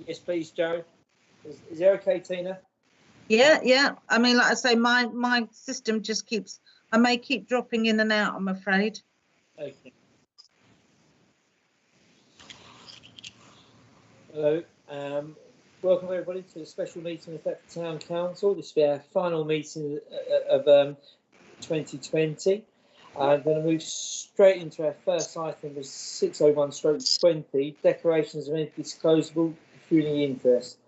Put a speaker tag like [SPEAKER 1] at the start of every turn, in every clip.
[SPEAKER 1] Yes, please, Joe. Is it okay, Tina?
[SPEAKER 2] Yeah. I mean, like I say, my system just keeps. I may keep dropping in and out, I'm afraid.
[SPEAKER 1] Okay. Hello. Welcome everybody to the special meeting of Thetford Town Council. This will be our final meeting of 2020. I'm going to move straight into our first item, was 601/20, declarations of any disclosable pecuniary interest.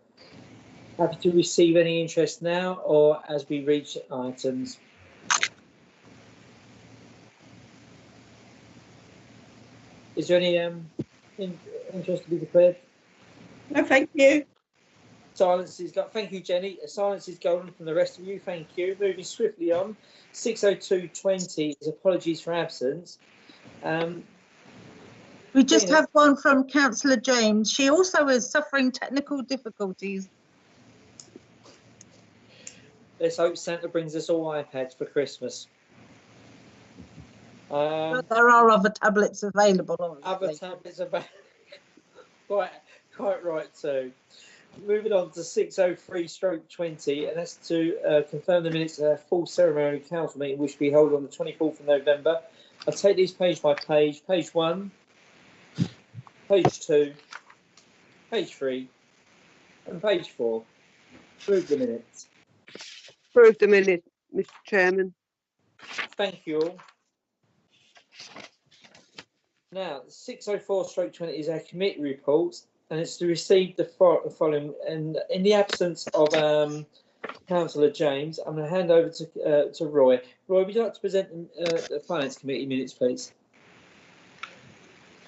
[SPEAKER 1] Happy to receive any interest now or as we reach items. Is there any interest to be declared?
[SPEAKER 3] No, thank you.
[SPEAKER 1] Silence is thank you, Jenny. Silence is golden from the rest of you. Thank you. Moving swiftly on. 602/20 is apologies for absence.
[SPEAKER 2] We just have one from Councillor James. She also is suffering technical difficulties.
[SPEAKER 1] Let's hope Santa brings us all iPads for Christmas.
[SPEAKER 2] But there are other tablets available. Obviously.
[SPEAKER 1] Other tablets available. Quite right too. Moving on to 603/20, and that's to confirm the minutes of our full ceremonial council meeting, which will be held on the 24th of November. I'll take these page by page. Page 1, page 2, page 3, and page 4. Approve the minutes.
[SPEAKER 3] Approve the minutes, Mr. Chairman.
[SPEAKER 1] Thank you all. Now, 604/20 is our committee reports, and it's to receive the following. And in the absence of Councillor James, I'm going to hand over to Roy. Roy, would you like to present the Finance Committee minutes, please?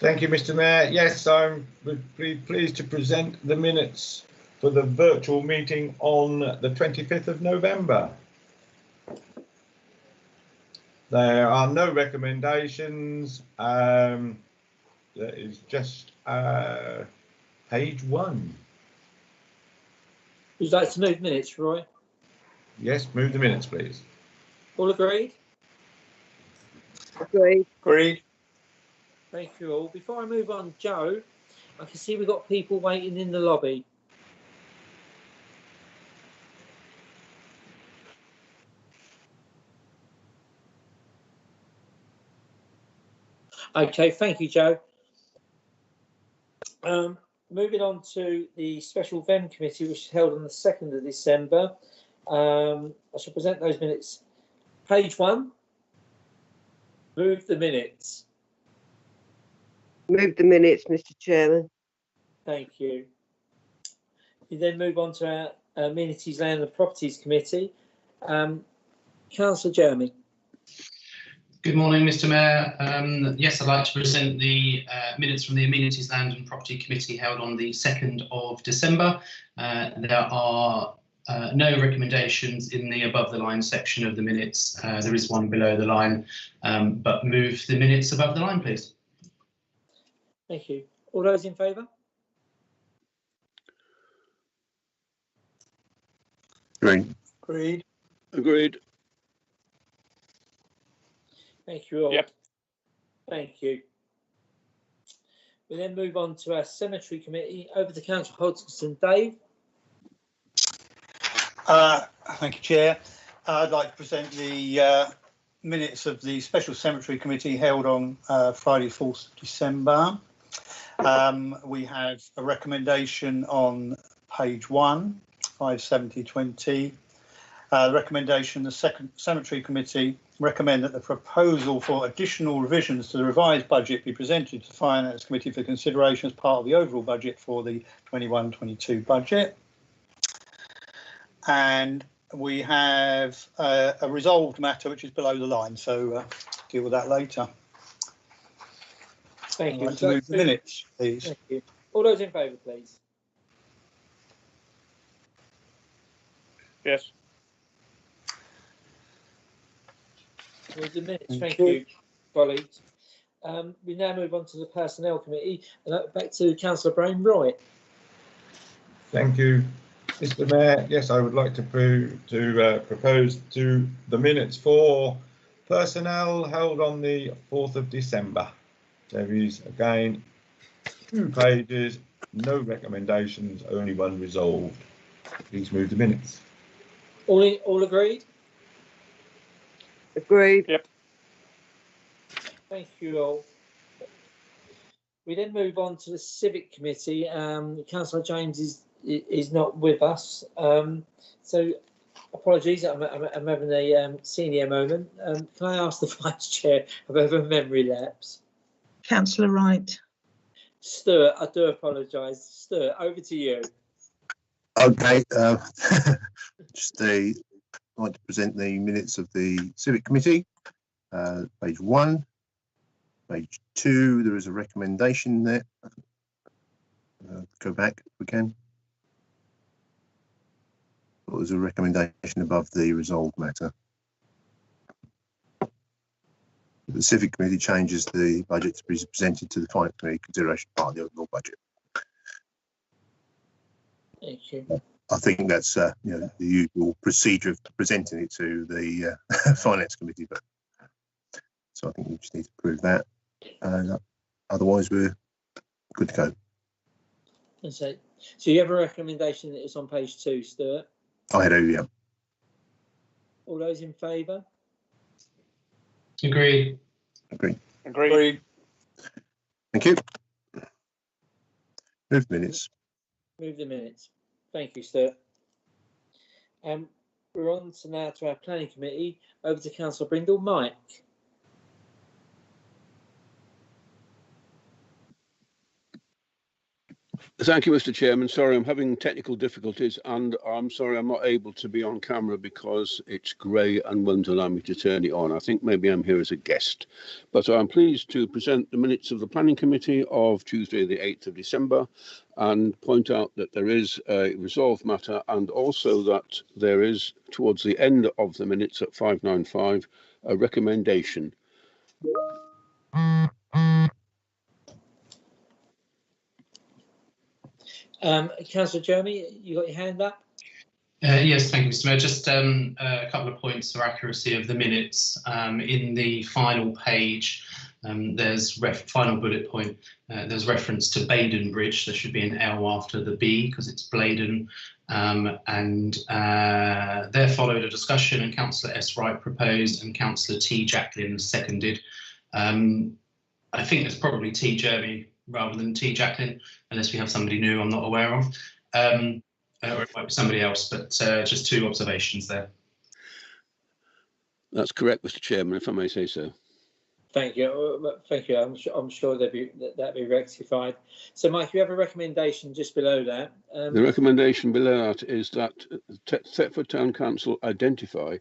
[SPEAKER 4] Thank you, Mr. Mayor. Yes, I'm pleased to present the minutes for the virtual meeting on the 25th of November. There are no recommendations. There is just page 1.
[SPEAKER 1] Would you like to move minutes, Roy?
[SPEAKER 4] Yes, move the minutes, please.
[SPEAKER 1] All agreed?
[SPEAKER 3] Agreed.
[SPEAKER 4] Agreed.
[SPEAKER 1] Thank you all. Before I move on, Joe, I can see we've got people waiting in the lobby. Okay, thank you, Joe. Moving on to the special VEM committee, which is held on the 2nd of December. I shall present those minutes. Page 1. Move the minutes.
[SPEAKER 3] Move the minutes, Mr. Chairman.
[SPEAKER 1] Thank you. We then move on to our Amenities, Land and Properties Committee. Councillor Jeremy.
[SPEAKER 5] Good morning, Mr. Mayor. Yes, I'd like to present the minutes from the Amenities, Land and Property Committee held on the 2nd of December. There are no recommendations in the above the line section of the minutes. There is one below the line, but move the minutes above the line, please.
[SPEAKER 1] Thank you. All those in favour?
[SPEAKER 6] Agreed.
[SPEAKER 1] Agreed.
[SPEAKER 6] Agreed.
[SPEAKER 1] Thank you all.
[SPEAKER 6] Yep.
[SPEAKER 1] Thank you. We then move on to our Cemetery Committee. Over to Councillor Hodgson. Dave.
[SPEAKER 7] Thank you, Chair. I'd like to present the minutes of the Special Cemetery Committee held on Friday, 4th of December. We have a recommendation on page 1, 570/20. Recommendation, the second Cemetery Committee recommend that the proposal for additional revisions to the revised budget be presented to the Finance Committee for consideration as part of the overall budget for the 21-22 budget. And we have a resolved matter which is below the line, so deal with that later.
[SPEAKER 1] Thank you.
[SPEAKER 7] I'd like to move the minutes, please.
[SPEAKER 1] Thank you. All those in favour, please.
[SPEAKER 6] Yes.
[SPEAKER 1] Move the minutes. Thank you, colleagues. We now move on to the Personnel Committee. Back to Councillor Brain. Roy.
[SPEAKER 4] Thank you, Mr. Mayor. Yes, I would like to propose to the minutes for personnel held on the 4th of December. There is again 2 pages No recommendations, only one resolved. Please move the minutes.
[SPEAKER 1] All agreed?
[SPEAKER 3] Agreed.
[SPEAKER 1] Thank you all. We then move on to the Civic Committee. Councillor James is not with us, so apologies. I'm having a senior moment. Can I ask the Vice Chair about a memory lapse?
[SPEAKER 2] Councillor Wright.
[SPEAKER 1] Stuart, I do apologise. Stuart, over to you.
[SPEAKER 6] Okay, just like to present the minutes of the Civic Committee. Page 1, page 2, there is a recommendation there. Go back if we can. Well, there's a recommendation above the resolved matter. The Civic Committee changes the budget to be presented to the Finance Committee consideration part of the overall budget.
[SPEAKER 1] Thank you.
[SPEAKER 6] I think that's the usual procedure of presenting it to the Finance Committee, but so I think we just need to prove that. Otherwise, we're good to go.
[SPEAKER 1] So you have a recommendation that is on page 2, Stuart.
[SPEAKER 6] I do, yeah.
[SPEAKER 1] All those in favour?
[SPEAKER 5] Agreed.
[SPEAKER 7] Agreed.
[SPEAKER 6] Thank you. Move minutes.
[SPEAKER 1] Move the minutes. Thank you, Stuart. We're on to now to our Planning Committee. Over to Councillor Brindle. Mike.
[SPEAKER 6] Thank you, Mr. Chairman. Sorry, I'm having technical difficulties, and I'm sorry I'm not able to be on camera because it's grey and won't allow me to turn it on. I think maybe I'm here as a guest. But I'm pleased to present the minutes of the Planning Committee of Tuesday, the 8th of December, and point out that there is a resolved matter, and also that there is, towards the end of the minutes at 595, a recommendation.
[SPEAKER 1] Councillor Jeremy, you got your hand up?
[SPEAKER 5] Yes, thank you, Mr. Mayor. Just a couple of points for accuracy of the minutes. In the final page, there's final bullet point. There's reference to Baden Bridge. There should be an L after the B because it's Bladen. And there followed a discussion, and Councillor S. Wright proposed and Councillor T. Jacklin seconded. I think it's probably T. Jeremy rather than T. Jacklin, unless we have somebody new I'm not aware of. Or it might be somebody else, but just 2 observations there.
[SPEAKER 6] That's correct, Mr. Chairman, if I may say so.
[SPEAKER 1] Thank you. Thank you. I'm sure that'll be rectified. So, Mike, you have a recommendation just below that.
[SPEAKER 6] The recommendation below that is that Thetford Town Council identify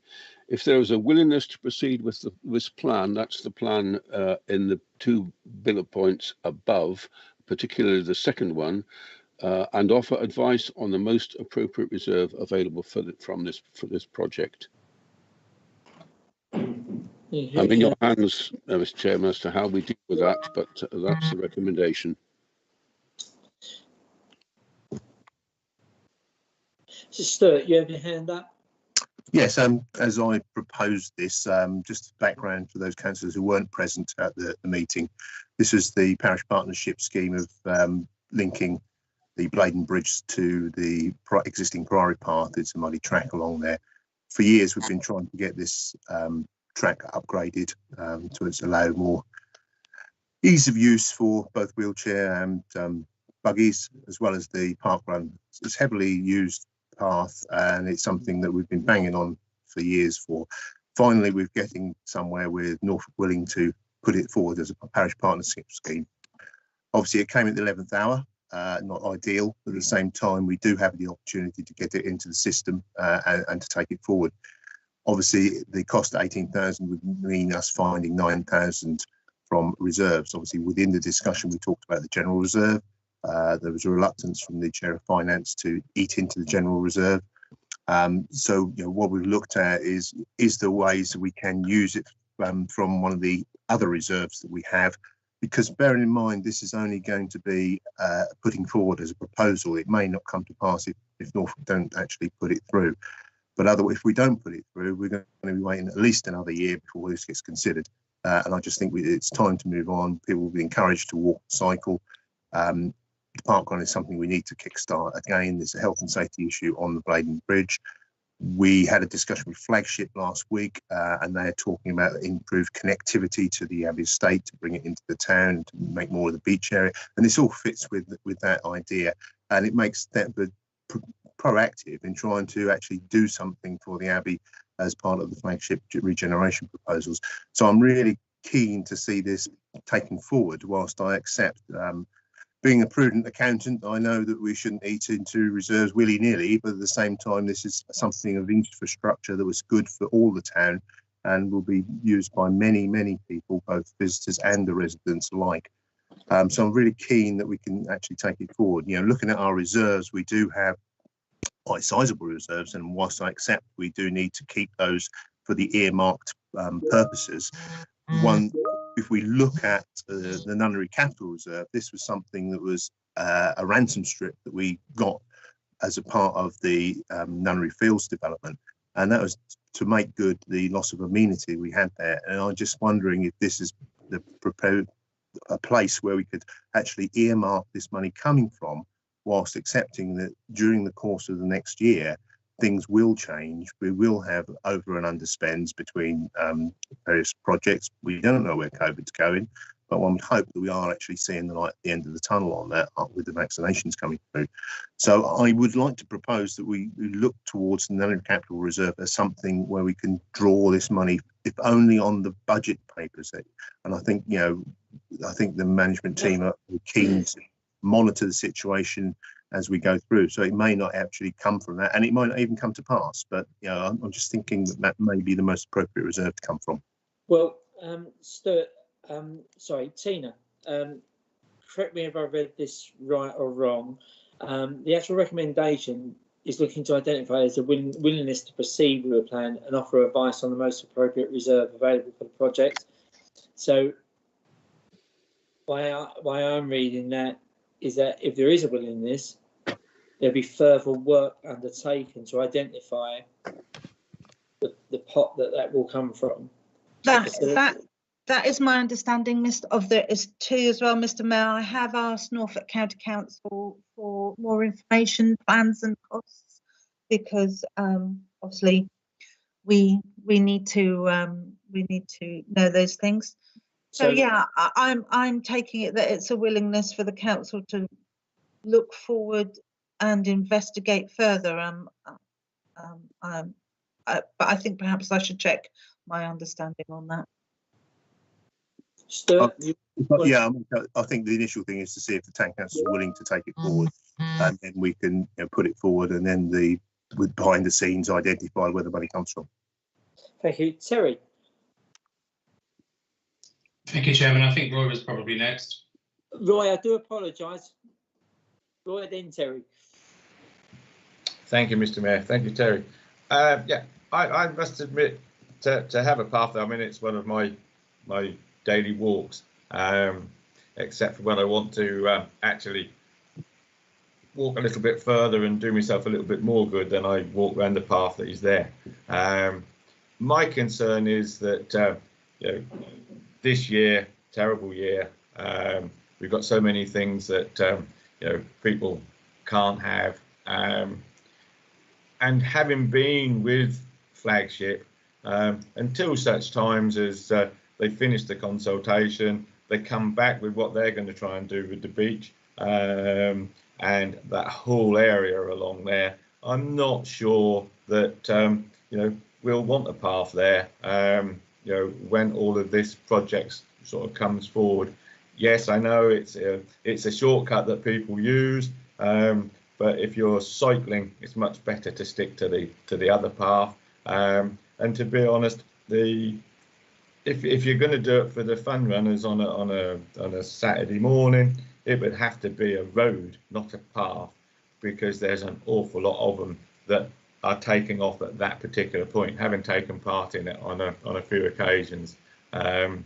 [SPEAKER 6] if there is a willingness to proceed with this plan. That's the plan in the 2 bullet points above, particularly the second one. And offer advice on the most appropriate reserve available for this project. I'm in your hands, Mr. Chairman, as to how we deal with that, but that's the recommendation.
[SPEAKER 1] So, Stuart, you have your hand up?
[SPEAKER 6] Yes, as I proposed this, just background for those councillors who weren't present at the meeting. This is the parish partnership scheme of linking the Bladen Bridge to the existing Priory Path. It's a muddy track along there. For years, we've been trying to get this track upgraded to allow more ease of use for both wheelchair and buggies, as well as the park run. It's a heavily used path, and it's something that we've been banging on for years for. Finally, we're getting somewhere with Norfolk willing to put it forward as a parish partnership scheme. Obviously, it came at the 11th hour. Not ideal, but at the same time, we do have the opportunity to get it into the system and to take it forward. Obviously, the cost of 18,000 would mean us finding 9,000 from reserves. Obviously, within the discussion, we talked about the general reserve. There was a reluctance from the Chair of Finance to eat into the general reserve. So, what we've looked at is there ways that we can use it from one of the other reserves that we have. Because bearing in mind, this is only going to be putting forward as a proposal. It may not come to pass if Norfolk don't actually put it through. But if we don't put it through, we're going to be waiting at least another year before this gets considered. And I just think it's time to move on. People will be encouraged to walk the cycle. the parkrun is something we need to kickstart. Again, there's a health and safety issue on the Blaydon Bridge. We had a discussion with Flagship last week, and they're talking about improved connectivity to the Abbey Estate to bring it into the town, to make more of the beach area. And this all fits with that idea, and it makes that proactive in trying to actually do something for the Abbey as part of the Flagship regeneration proposals. So I'm really keen to see this taken forward, whilst I accept, being a prudent accountant, I know that we shouldn't eat into reserves willy-nilly, but at the same time, this is something of infrastructure that was good for all the town and will be used by many, many people, both visitors and the residents alike. So I'm really keen that we can actually take it forward. You know, looking at our reserves, we do have quite sizable reserves, and whilst I accept we do need to keep those for the earmarked purposes, if we look at the Nunnery Capital Reserve, this was something that was a ransom strip that we got as a part of the Nunnery Fields development, and that was to make good the loss of amenity we had there. And I'm just wondering if this is a place where we could actually earmark this money coming from, whilst accepting that during the course of the next year, things will change. We will have over and underspends between various projects. We don't know where COVID's going, but one would hope that we are actually seeing the light at the end of the tunnel on that, with the vaccinations coming through. So I would like to propose that we look towards the Nunnery Capital Reserve as something where we can draw this money, if only on the budget papers. And I think, you know, I think the management team are keen to monitor the situation as we go through. So it may not actually come from that, and it might not even come to pass. But you know, I'm just thinking that may be the most appropriate reserve to come from.
[SPEAKER 1] Well, Stuart, sorry, Tina, correct me if I read this right or wrong. The actual recommendation is looking to identify as a willingness to proceed with a plan and offer advice on the most appropriate reserve available for the project. So why I'm reading that is that if there is a willingness, there'll be further work undertaken to identify the pot that will come from.
[SPEAKER 2] That is my understanding, of there is too as well, Mr. Mayor. I have asked Norfolk County Council for more information, plans and costs, because obviously we need to know those things. So yeah, I'm taking it that it's a willingness for the council to look forward and investigate further. But I think perhaps I should check my understanding on that.
[SPEAKER 1] Stuart,
[SPEAKER 6] yeah, I think the initial thing is to see if the town council is willing to take it forward, and then we can put it forward, and then with behind the scenes identify where the money comes from.
[SPEAKER 1] Thank you, Terry.
[SPEAKER 5] Thank you, Chairman. I think Roy was probably next.
[SPEAKER 1] Roy, I do apologise. Roy, then Terry.
[SPEAKER 4] Thank you, Mr. Mayor. Thank you, Terry. Yeah, I must admit to have a path. I mean, it's one of my daily walks, except for when I want to actually walk a little bit further and do myself a little bit more good, then I walk around the path that is there. My concern is that this year, terrible year, we've got so many things that people can't have, and having been with Flagship until such times as they finish the consultation, they come back with what they're going to try and do with the beach and that whole area along there. I'm not sure that we'll want a path there. When all of this project sort of comes forward. Yes, I know it's a shortcut that people use, but if you're cycling, it's much better to stick to the other path. And to be honest, if you're going to do it for the fun runners on a Saturday morning, it would have to be a road, not a path, because there's an awful lot of them that are taking off at that particular point, having taken part in it on a few occasions. I'm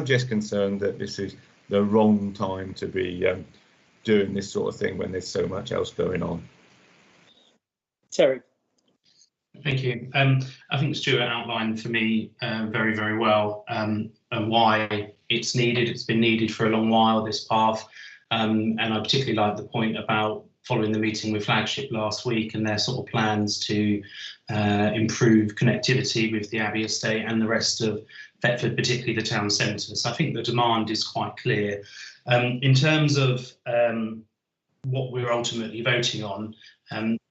[SPEAKER 4] just concerned that this is the wrong time to be doing this sort of thing when there's so much else going on.
[SPEAKER 1] Terry.
[SPEAKER 5] Thank you. I think Stuart outlined for me very, very well why it's needed. It's been needed for a long while, this path. And I particularly like the point about following the meeting with Flagship last week and their sort of plans to improve connectivity with the Abbey Estate and the rest of Thetford, particularly the town centre. So I think the demand is quite clear. In terms of what we're ultimately voting on,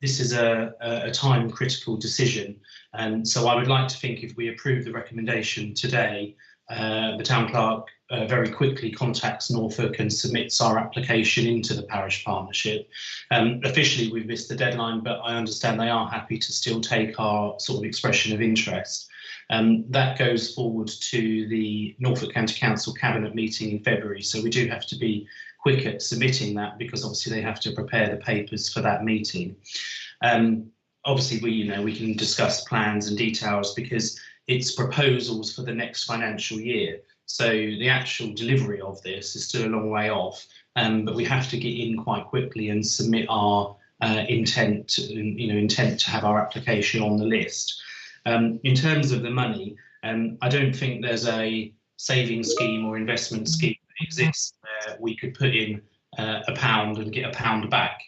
[SPEAKER 5] this is a time critical decision. And so I would like to think if we approve the recommendation today, the town clerk very quickly contacts Norfolk and submits our application into the parish partnership. Officially, we've missed the deadline, but I understand they are happy to still take our sort of expression of interest. That goes forward to the Norfolk County Council Cabinet meeting in February. So we do have to be quick at submitting that because obviously they have to prepare the papers for that meeting. Obviously, we can discuss plans and details because it's proposals for the next financial year. So the actual delivery of this is still a long way off, but we have to get in quite quickly and submit our intent to have our application on the list. In terms of the money, I don't think there's a savings scheme or investment scheme that exists where we could put in £1 and get £1 back.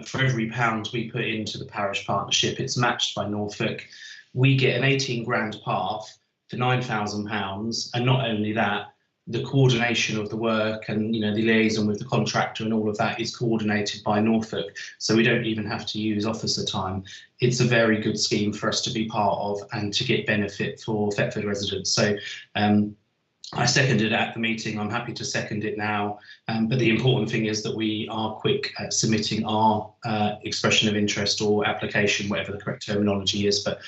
[SPEAKER 5] For every £1 we put into the parish partnership, it's matched by Norfolk. We get an 18 grand path for £9,000, and not only that, the coordination of the work and the liaison with the contractor and all of that is coordinated by Norfolk, so we don't even have to use officer time. It's a very good scheme for us to be part of and to get benefit for Thetford residents. So I seconded it at the meeting. I'm happy to second it now, but the important thing is that we are quick at submitting our expression of interest or application, whatever the correct terminology is, but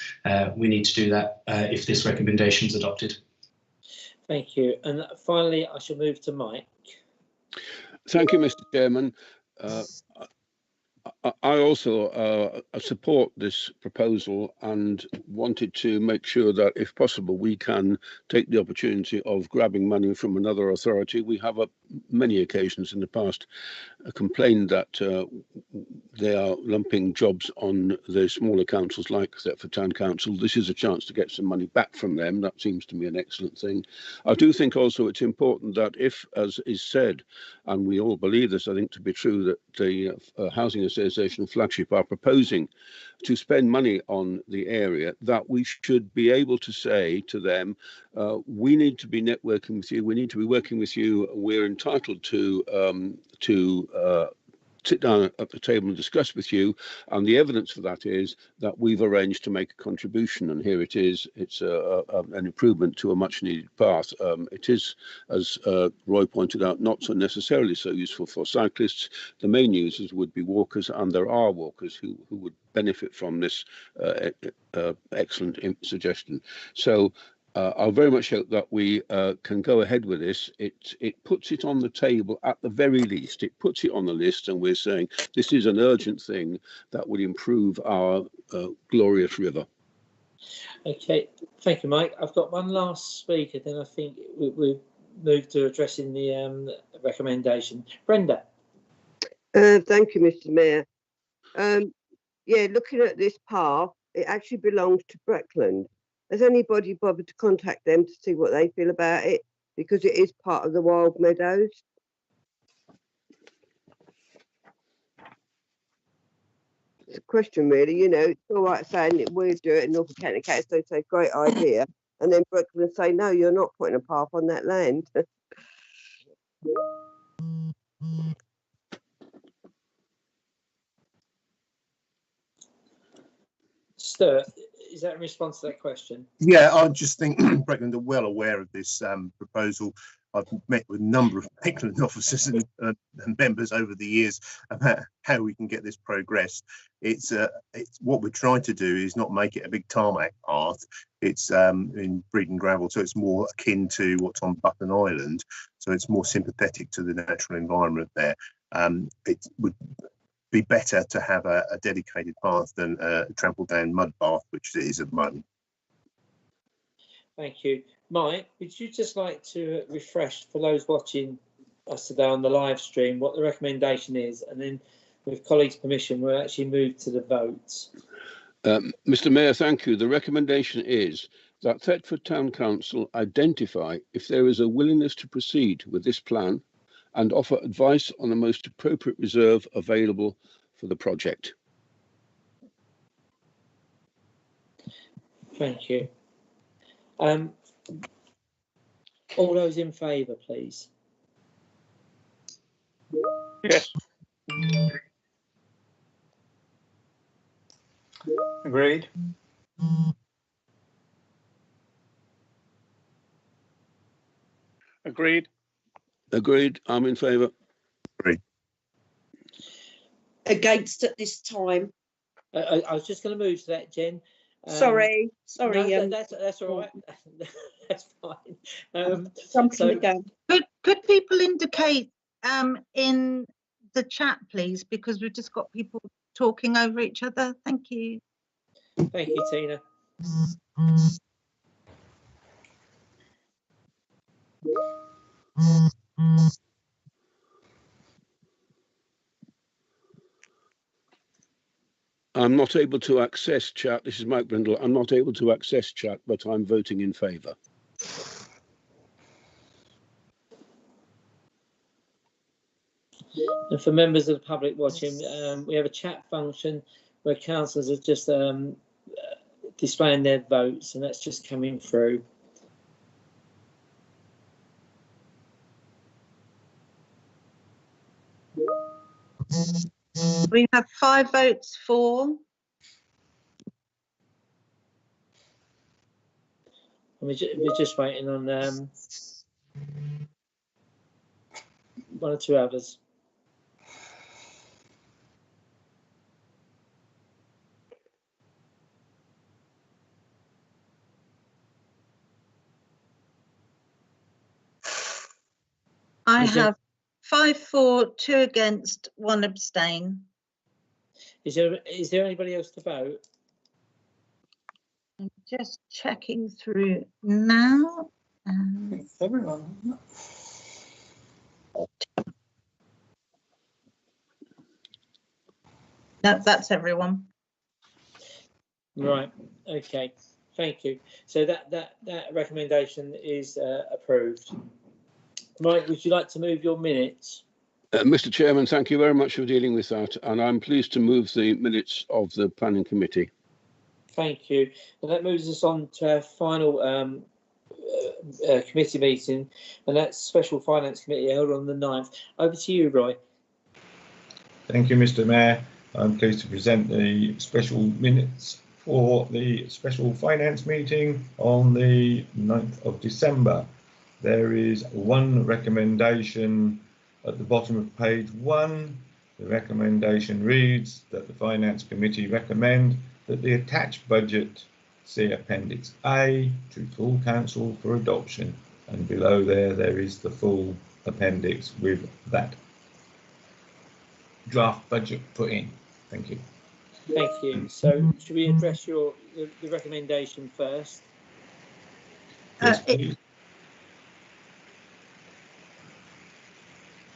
[SPEAKER 5] we need to do that if this recommendation is adopted.
[SPEAKER 1] Thank you. And finally, I shall move to Mike.
[SPEAKER 8] Thank you, Mr. Chairman. I also support this proposal and wanted to make sure that, if possible, we can take the opportunity of grabbing money from another authority. We have, on many occasions in the past, complained that they are lumping jobs on the smaller councils like Thetford Town Council. This is a chance to get some money back from them. That seems to me an excellent thing. I do think also it's important that if, as is said, and we all believe this, I think, to be true, that the Housing Association Flagship are proposing to spend money on the area, that we should be able to say to them, we need to be networking with you, we need to be working with you, we're entitled to sit down at the table and discuss with you, and the evidence for that is that we've arranged to make a contribution, and here it is. It's an improvement to a much needed path. It is, as Roy pointed out, not so necessarily so useful for cyclists. The main users would be walkers, and there are walkers who would benefit from this excellent suggestion. So I very much hope that we can go ahead with this. It puts it on the table at the very least. It puts it on the list, and we're saying this is an urgent thing that would improve our glorious river.
[SPEAKER 1] Okay, thank you, Mike. I've got one last speaker, then I think we'll move to addressing the recommendation. Brenda.
[SPEAKER 3] Thank you, Mr. Mayor. Yeah, looking at this path, it actually belongs to Breckland. Has anybody bothered to contact them to see what they feel about it? Because it is part of the Wild Meadows. It's a question, really. It's all right saying that we'll do it in Norfolk County Council. They say, great idea. And then Breckland say, no, you're not putting a path on that land.
[SPEAKER 1] Stuart, is that in response to that question?
[SPEAKER 6] Yeah, I just think Breckland are well aware of this proposal. I've met with a number of Breckland officers and members over the years about how we can get this progressed. It's what we're trying to do is not make it a big tarmac path. It's in Breedon gravel, so it's more akin to what's on Button Island. So it's more sympathetic to the natural environment there. It would be better to have a dedicated path than a trampled down mud path, which it is at the moment.
[SPEAKER 1] Thank you. Mike, would you just like to refresh for those watching us today on the live stream what the recommendation is, and then with colleagues' permission we'll actually move to the votes.
[SPEAKER 8] Mr. Mayor, thank you. The recommendation is that Thetford Town Council identify if there is a willingness to proceed with this plan and offer advice on the most appropriate reserve available for the project.
[SPEAKER 1] Thank you. All those in favour, please.
[SPEAKER 7] Yes. Agreed.
[SPEAKER 9] Agreed.
[SPEAKER 8] Agreed. I'm in favour.
[SPEAKER 10] Against at this time.
[SPEAKER 1] I was just going to move to that, Jen.
[SPEAKER 10] Sorry.
[SPEAKER 1] No, that's all right. That's fine.
[SPEAKER 10] Jumping the gun.
[SPEAKER 2] Could people indicate in the chat, please, because we've just got people talking over each other. Thank you.
[SPEAKER 1] Thank you, Tina.
[SPEAKER 8] I'm not able to access chat. This is Mike Brindle. I'm not able to access chat, but I'm voting in favour.
[SPEAKER 1] And for members of the public watching, we have a chat function where councillors are just displaying their votes, and that's just coming through.
[SPEAKER 2] We have 5 votes for.
[SPEAKER 1] We're just waiting on 1 or 2 others.
[SPEAKER 2] I have 5 for, 2 against, 1 abstain.
[SPEAKER 1] Is there anybody else to vote?
[SPEAKER 2] I'm just checking through now.
[SPEAKER 7] It's everyone.
[SPEAKER 2] That's everyone.
[SPEAKER 1] Right. Okay. Thank you. So that recommendation is approved. Mike, would you like to move your minutes?
[SPEAKER 8] Mr. Chairman, thank you very much for dealing with that, and I'm pleased to move the minutes of the Planning Committee.
[SPEAKER 1] Thank you. And that moves us on to our final committee meeting, and that's Special Finance Committee held on the 9th. Over to you, Roy.
[SPEAKER 4] Thank you, Mr. Mayor. I'm pleased to present the special minutes for the Special Finance meeting on the 9th of December. There is one recommendation at the bottom of page 1. The recommendation reads that the Finance Committee recommend that the attached budget see Appendix A to full council for adoption, and below there is the full appendix with that draft budget put in. Thank you.
[SPEAKER 1] Thank you. So should we address the recommendation first?
[SPEAKER 4] Yes, please.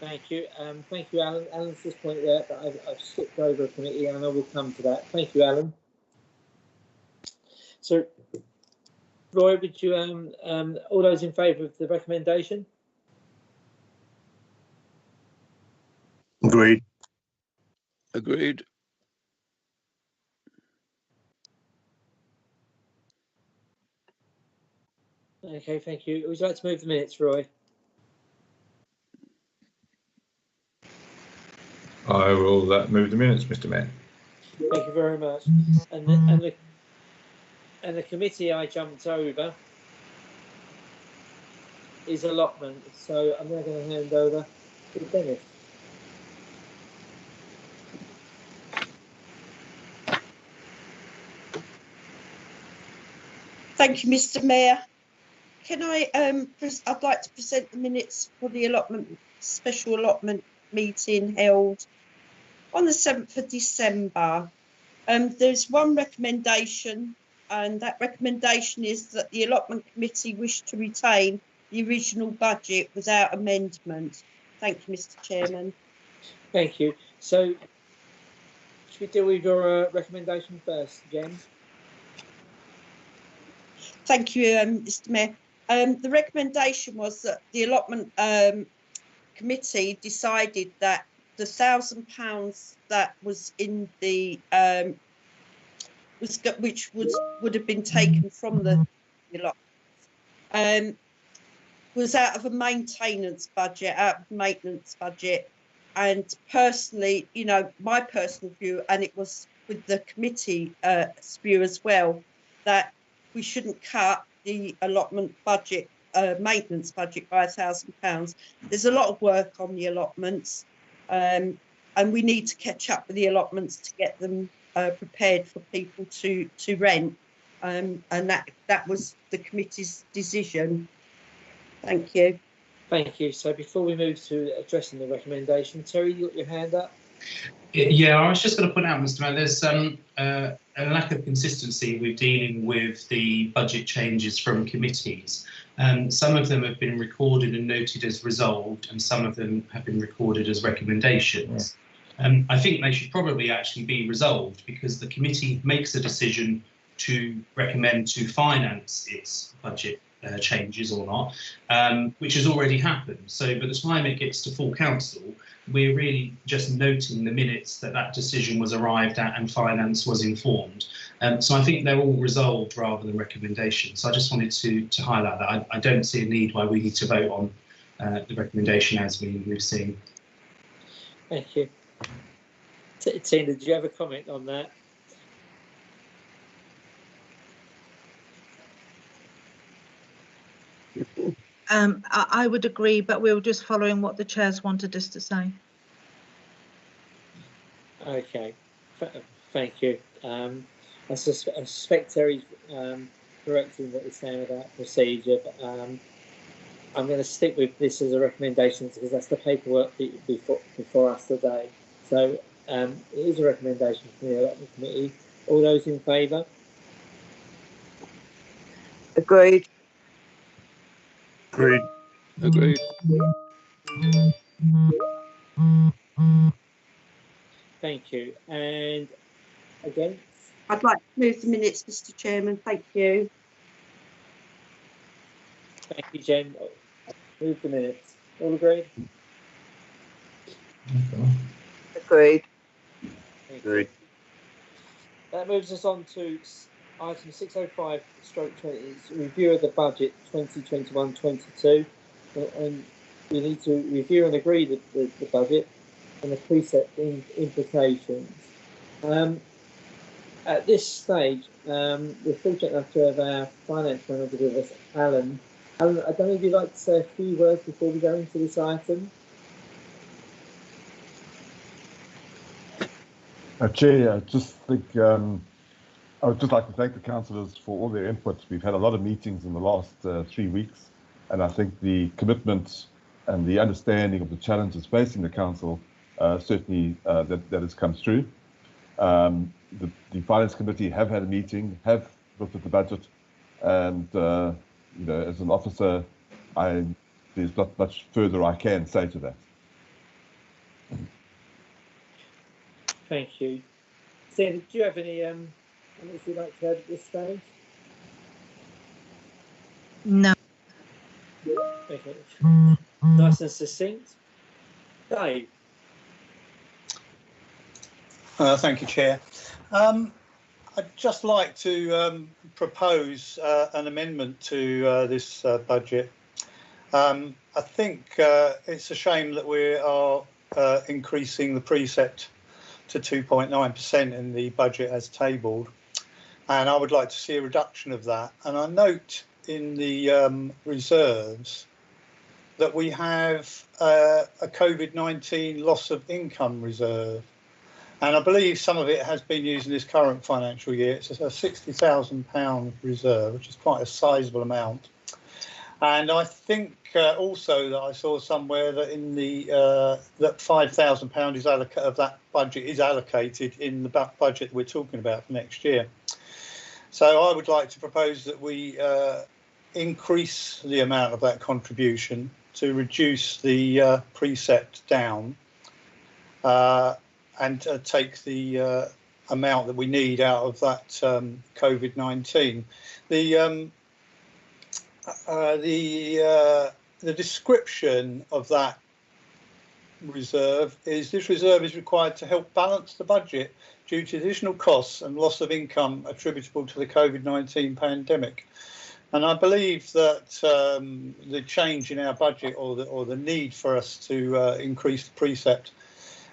[SPEAKER 1] Thank you. Thank you, Alan. Alan's just pointed out that I've skipped over a committee, and I will come to that. Thank you, Alan. So, Roy, would you all those in favour of the recommendation?
[SPEAKER 6] Agreed.
[SPEAKER 8] Agreed.
[SPEAKER 1] Okay, thank you. Would you like to move the minutes, Roy?
[SPEAKER 4] I will move the minutes, Mr. Mayor.
[SPEAKER 1] Thank you very much. And the committee I jumped over is allotment. So I'm now going to hand over to Dennis.
[SPEAKER 10] Thank you, Mr. Mayor. Can I I'd like to present the minutes for the special allotment meeting held on the 7th of December. There's one recommendation, and that recommendation is that the allotment committee wish to retain the original budget without amendment. Thank you, Mr. Chairman.
[SPEAKER 1] Thank you. So should we deal with your recommendation first, Jen?
[SPEAKER 10] Thank you, Mr. Mayor. The recommendation was that the allotment committee decided that the £1,000 that was in the which would have been taken from the allotment was out of a maintenance budget, and personally, you know, my personal view, and it was with the committee view as well, that we shouldn't cut the allotment budget, maintenance budget, by £1,000. There's a lot of work on the allotments, and we need to catch up with the allotments to get them prepared for people to rent, and that was the committee's decision. Thank you.
[SPEAKER 1] Thank you. So before we move to addressing the recommendation, Terry, you got your hand up?
[SPEAKER 5] Yeah, I was just going to point out, Mr. Mayor, there's a lack of consistency with dealing with the budget changes from committees. Some of them have been recorded and noted as resolved, and some of them have been recorded as recommendations. I think they should probably actually be resolved, because the committee makes a decision to recommend to finance its budget changes or not, which has already happened. So by the time it gets to full council, we're really just noting the minutes that decision was arrived at and finance was informed. So I think they're all resolved rather than recommendations. So I just wanted to highlight that. I don't see a need why we need to vote on the recommendation as we've seen.
[SPEAKER 1] Thank you. Tina, did you have a comment on that?
[SPEAKER 2] I would agree, but we were just following what the chairs wanted us to say.
[SPEAKER 1] Okay, thank you. I suspect Terry's correcting what he's saying about procedure, but I'm going to stick with this as a recommendation because that's the paperwork before us today. So it is a recommendation from the allotment committee. All those in favour?
[SPEAKER 3] Agreed.
[SPEAKER 6] Agreed.
[SPEAKER 8] Agreed.
[SPEAKER 1] Thank you. And against?
[SPEAKER 10] I'd like to move the minutes, Mr. Chairman. Thank you.
[SPEAKER 1] Thank you, Jen. Move the minutes. All agreed?
[SPEAKER 3] Agreed.
[SPEAKER 6] Agreed.
[SPEAKER 1] That moves us on to item 605/20, review of the budget 2021-22, and we need to review and agree the budget and the precept implications. At this stage, we're fortunate enough to have our finance manager with us, Alan. Alan, I don't know if you'd like to say a few words before we go into this item.
[SPEAKER 9] Chair, I just think I would just like to thank the councillors for all their input. We've had a lot of meetings in the last 3 weeks, and I think the commitment and the understanding of the challenges facing the council certainly that has come through. The finance committee have had a meeting, have looked at the budget, and you know, as an officer, there's not much further I can say to that.
[SPEAKER 1] Thank you. Sandy, do you have any comments you'd like to add at this stage?
[SPEAKER 2] No.
[SPEAKER 1] Okay. Nice and succinct. Dave.
[SPEAKER 7] Thank you, Chair. I'd just like to propose an amendment to this budget. I think it's a shame that we are increasing the precept to 2.9% in the budget as tabled, and I would like to see a reduction of that. And I note in the reserves that we have a COVID-19 loss of income reserve, and I believe some of it has been used in this current financial year. It's a £60,000 reserve, which is quite a sizable amount. And I think also that I saw somewhere that in the that £5,000 is of that budget is allocated in the budget that we're talking about for next year. So I would like to propose that we increase the amount of that contribution to reduce the precept down and take the amount that we need out of that COVID-19. The description of that reserve is this reserve is required to help balance the budget due to additional costs and loss of income attributable to the COVID-19 pandemic. And I believe that the change in our budget or the need for us to increase the precept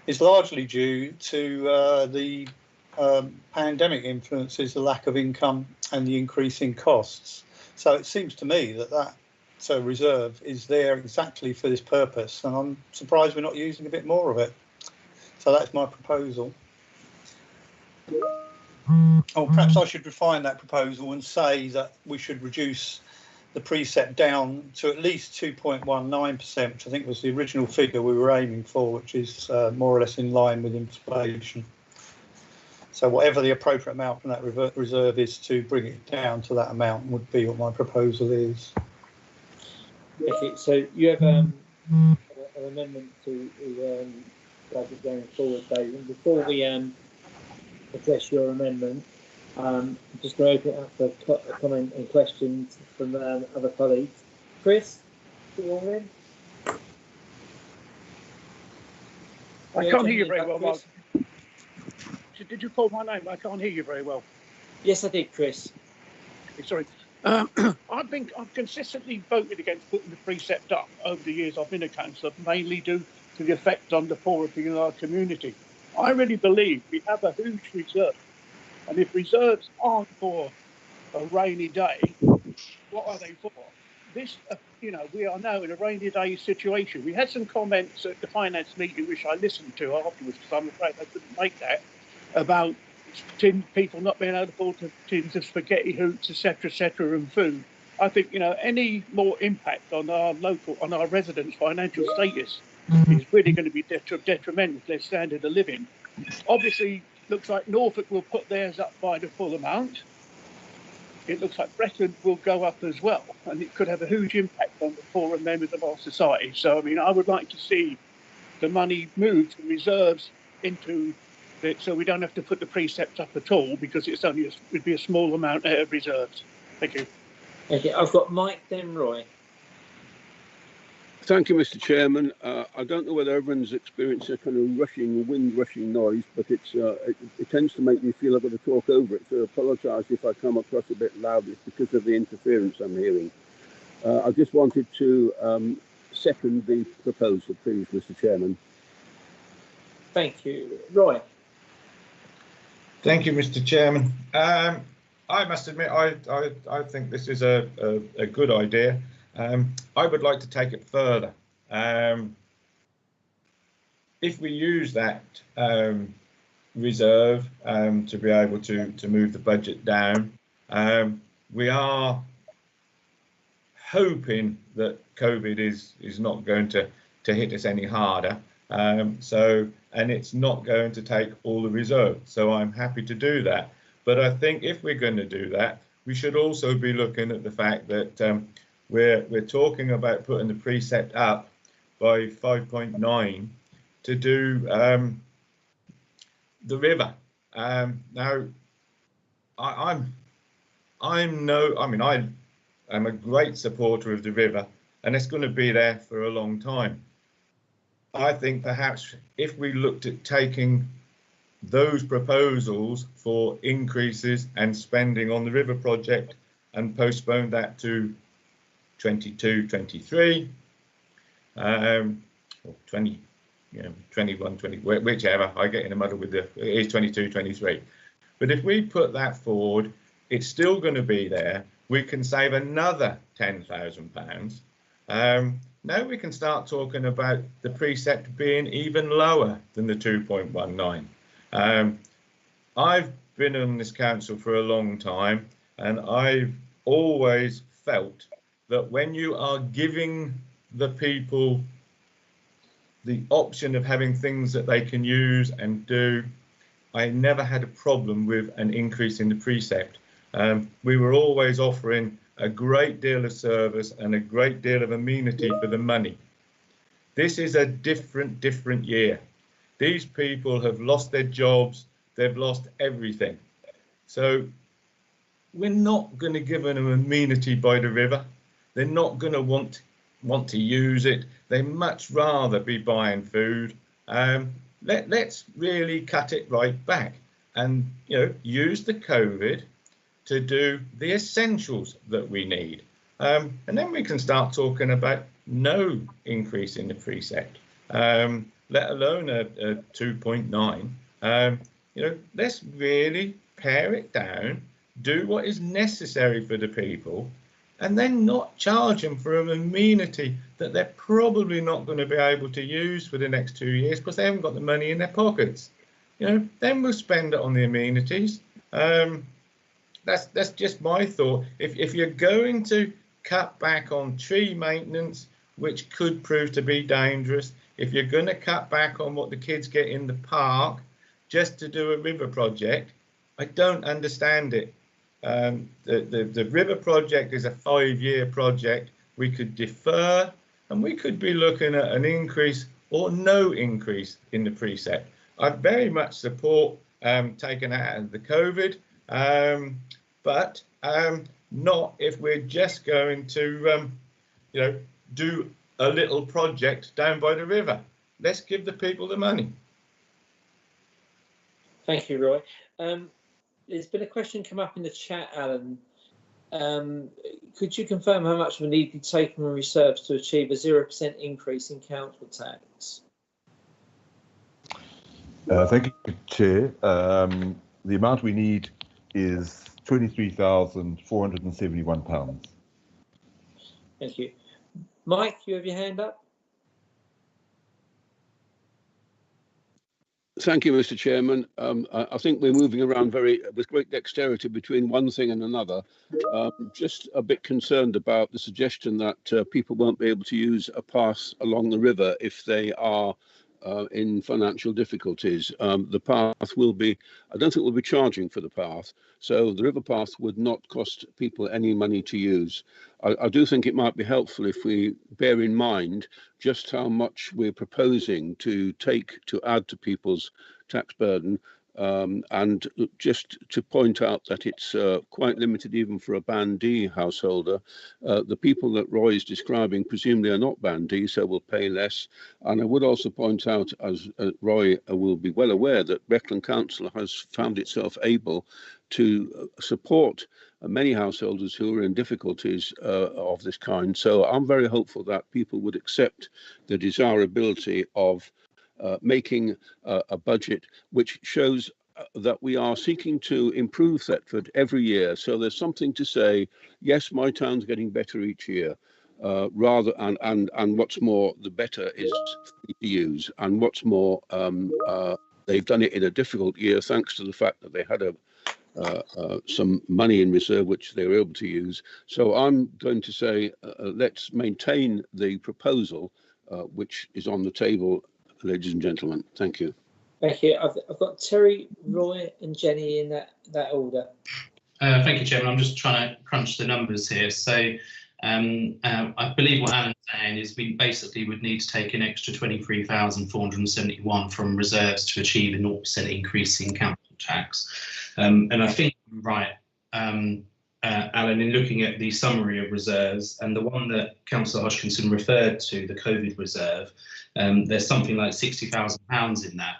[SPEAKER 7] is largely due to the pandemic influences, the lack of income and the increase in costs. So it seems to me that reserve is there exactly for this purpose, and I'm surprised we're not using a bit more of it. So that's my proposal. Or perhaps I should refine that proposal and say that we should reduce the precept down to at least 2.19%, which I think was the original figure we were aiming for, which is more or less in line with inflation. So whatever the appropriate amount from that reserve is to bring it down to that amount would be what my proposal is.
[SPEAKER 1] Okay, so you have an amendment to budget going forward, David. And before we address your amendment, I'm just going to open it up for comment and questions from other colleagues. Chris, you all in?
[SPEAKER 11] I can't hear you very well, Mark. Did you call my name? I can't hear you very well.
[SPEAKER 1] Yes, I did, Chris.
[SPEAKER 11] Sorry. I've consistently voted against putting the precept up over the years I've been a councillor, mainly due to the effect on the poorer people in our community. I really believe we have a huge reserve, and if reserves aren't for a rainy day, what are they for? This, we are now in a rainy day situation. We had some comments at the finance meeting, which I listened to afterwards, because I'm afraid I couldn't make that, about people not being able to afford tins of spaghetti hoops, etc., and food. I think any more impact on our residents' financial status is really going to be detrimental to their standard of living. Obviously, looks like Norfolk will put theirs up by the full amount. It looks like Brecon will go up as well, and it could have a huge impact on the poorer members of our society. So, I would like to see the money moved from reserves into it, so we don't have to put the precept up at all, because it's only would be a small amount out of reserves. Thank you.
[SPEAKER 1] Okay, I've got Mike, then Roy.
[SPEAKER 8] Thank you, Mr. Chairman. I don't know whether everyone's experienced a kind of wind rushing noise, but it tends to make me feel I've got to talk over it. So I apologise if I come across a bit loud. It's because of the interference I'm hearing. I just wanted to second the proposal, please, Mr. Chairman.
[SPEAKER 1] Thank you, Roy.
[SPEAKER 4] Thank you, Mr. Chairman. I must admit, I think this is a good idea. I would like to take it further. If we use that reserve to be able to move the budget down, we are hoping that COVID is not going to hit us any harder. And it's not going to take all the reserves. So I'm happy to do that. But I think if we're going to do that, we should also be looking at the fact that we're talking about putting the precept up by 5.9 to do the river. Now, I am a great supporter of the river, and it's going to be there for a long time. I think perhaps if we looked at taking those proposals for increases and spending on the river project and postponed that to 22, 23, or 20, 21, 20, whichever. I get in a muddle with it is 22, 23. But if we put that forward, it's still going to be there. We can save another £10,000. Now we can start talking about the precept being even lower than the 2.19. I've been on this council for a long time, and I've always felt that when you are giving the people the option of having things that they can use and do, I never had a problem with an increase in the precept. We were always offering a great deal of service and a great deal of amenity for the money. This is a different year. These people have lost their jobs, they've lost everything. So we're not going to give them amenity by the river. They're not going to want want to use it. They much rather be buying food. Let's really cut it right back and, you know, use the COVID to do the essentials that we need. And then we can start talking about no increase in the precept, let alone a 2.9. You know, let's really pare it down, do what is necessary for the people, and then not charge them for an amenity that they're probably not going to be able to use for the next 2 years because they haven't got the money in their pockets. You know, then we'll spend it on the amenities. That's just my thought. If you're going to cut back on tree maintenance, which could prove to be dangerous, if you're going to cut back on what the kids get in the park just to do a river project, I don't understand it. The river project is a 5-year project. We could defer and we could be looking at an increase or no increase in the precept. I very much support taking out of the COVID, but not if we're just going to, you know, do a little project down by the river. Let's give the people the money.
[SPEAKER 1] Thank you, Roy. There's been a question come up in the chat, Alan. Could you confirm how much will need to be taken from reserves to achieve a 0% increase in council tax?
[SPEAKER 9] Thank you, Chair. The amount we need is £23,471.
[SPEAKER 1] Thank you. Mike, you have your hand up?
[SPEAKER 8] Thank you, Mr. Chairman. I think we're moving around with great dexterity between one thing and another. Just a bit concerned about the suggestion that people won't be able to use a path along the river if they are in financial difficulties. The path will be, I don't think we'll be charging for the path, so the river path would not cost people any money to use. I do think it might be helpful if we bear in mind just how much we're proposing to add to people's tax burden, and just to point out that it's quite limited even for a Band D householder. The people that Roy is describing presumably are not Band D, so will pay less. And I would also point out, as Roy will be well aware, that Breckland Council has found itself able to support many householders who are in difficulties of this kind. So I'm very hopeful that people would accept the desirability of making a budget which shows that we are seeking to improve Thetford every year. So there's something to say, yes, my town's getting better each year. Rather and what's more, the better is free to use, and what's more, they've done it in a difficult year thanks to the fact that they had some money in reserve which they were able to use. So I'm going to say let's maintain the proposal which is on the table, ladies and gentlemen. Thank you.
[SPEAKER 1] Thank you. I've got Terry, Roy and Jenny in that order.
[SPEAKER 5] Thank you, Chairman. I'm just trying to crunch the numbers here. So I believe what Alan's saying is we basically would need to take an extra 23,471 from reserves to achieve a 0% increase in council tax. And I think you're right, Alan, in looking at the summary of reserves and the one that Councillor Hodgkinson referred to, the COVID reserve, there's something like £60,000 in that.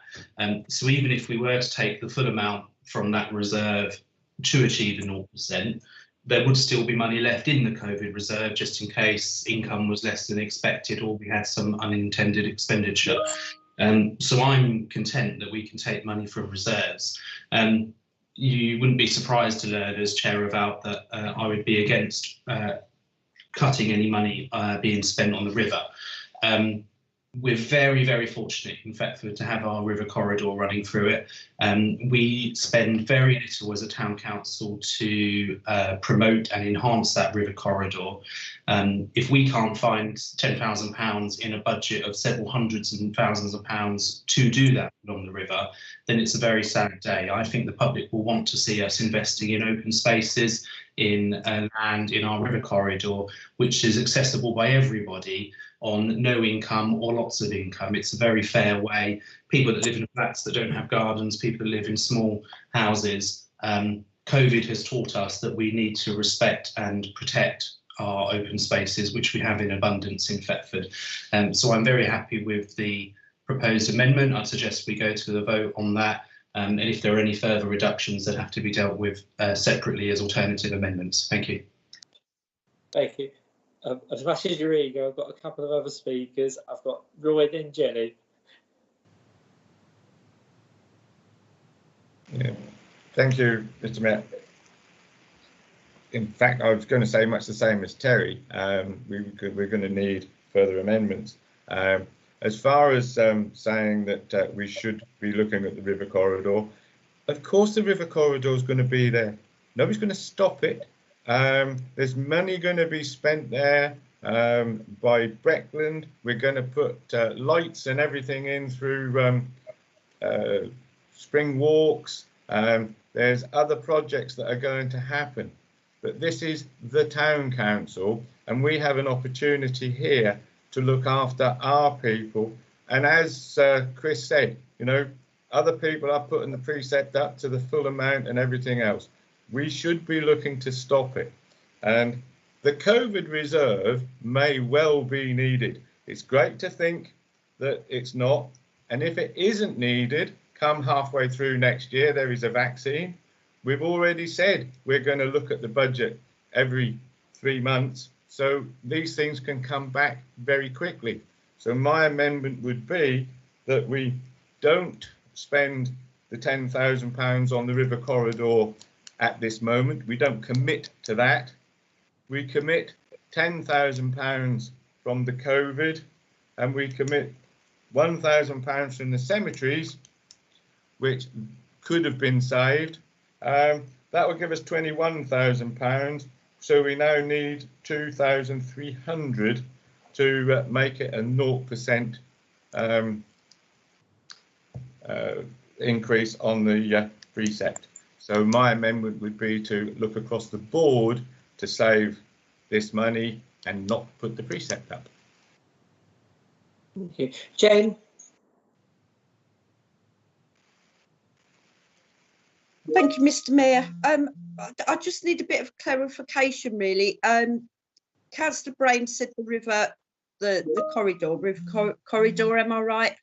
[SPEAKER 5] So even if we were to take the full amount from that reserve to achieve the 0%, there would still be money left in the COVID reserve just in case income was less than expected or we had some unintended expenditure. So I'm content that we can take money from reserves. You wouldn't be surprised to learn as chair of ALP that I would be against cutting any money being spent on the river. We're very, very fortunate in Thetford to have our river corridor running through it. We spend very little as a town council to promote and enhance that river corridor. If we can't find £10,000 in a budget of several hundreds and thousands of pounds to do that along the river, then it's a very sad day. I think the public will want to see us investing in open spaces, in land in our river corridor, which is accessible by everybody on no income or lots of income. It's a very fair way. People that live in flats that don't have gardens, people that live in small houses. COVID has taught us that we need to respect and protect our open spaces, which we have in abundance in Thetford. So I'm very happy with the proposed amendment. I'd suggest we go to the vote on that. And if there are any further reductions that have to be dealt with separately as alternative amendments. Thank you.
[SPEAKER 1] Thank you. As much as your ego, I've got a couple of other speakers. I've got Roy and Jenny.
[SPEAKER 4] Yeah. Thank you, Mr. Mayor. In fact, I was going to say much the same as Terry. We're going to need further amendments. As far as saying that we should be looking at the river corridor, of course the river corridor is going to be there. Nobody's going to stop it. There's money going to be spent there by Breckland. We're going to put lights and everything in through spring walks. There's other projects that are going to happen. But this is the town council, and we have an opportunity here to look after our people. And as Chris said, you know, other people are putting the precept up to the full amount and everything else. We should be looking to stop it. And the COVID reserve may well be needed. It's great to think that it's not. And if it isn't needed, come halfway through next year, there is a vaccine. We've already said we're going to look at the budget every 3 months. So these things can come back very quickly. So my amendment would be that we don't spend the £10,000 on the river corridor at this moment. We don't commit to that. We commit £10,000 from the COVID, and we commit £1,000 from the cemeteries, which could have been saved. That would give us £21,000. So we now need 2,300 to make it a 0% increase on the precept. So my amendment would be to look across the board to save this money and not put the precept up.
[SPEAKER 1] Thank you. Jane?
[SPEAKER 10] Thank you, Mr. Mayor. I just need a bit of clarification, really. Councillor Brain said the river, the corridor, am I right?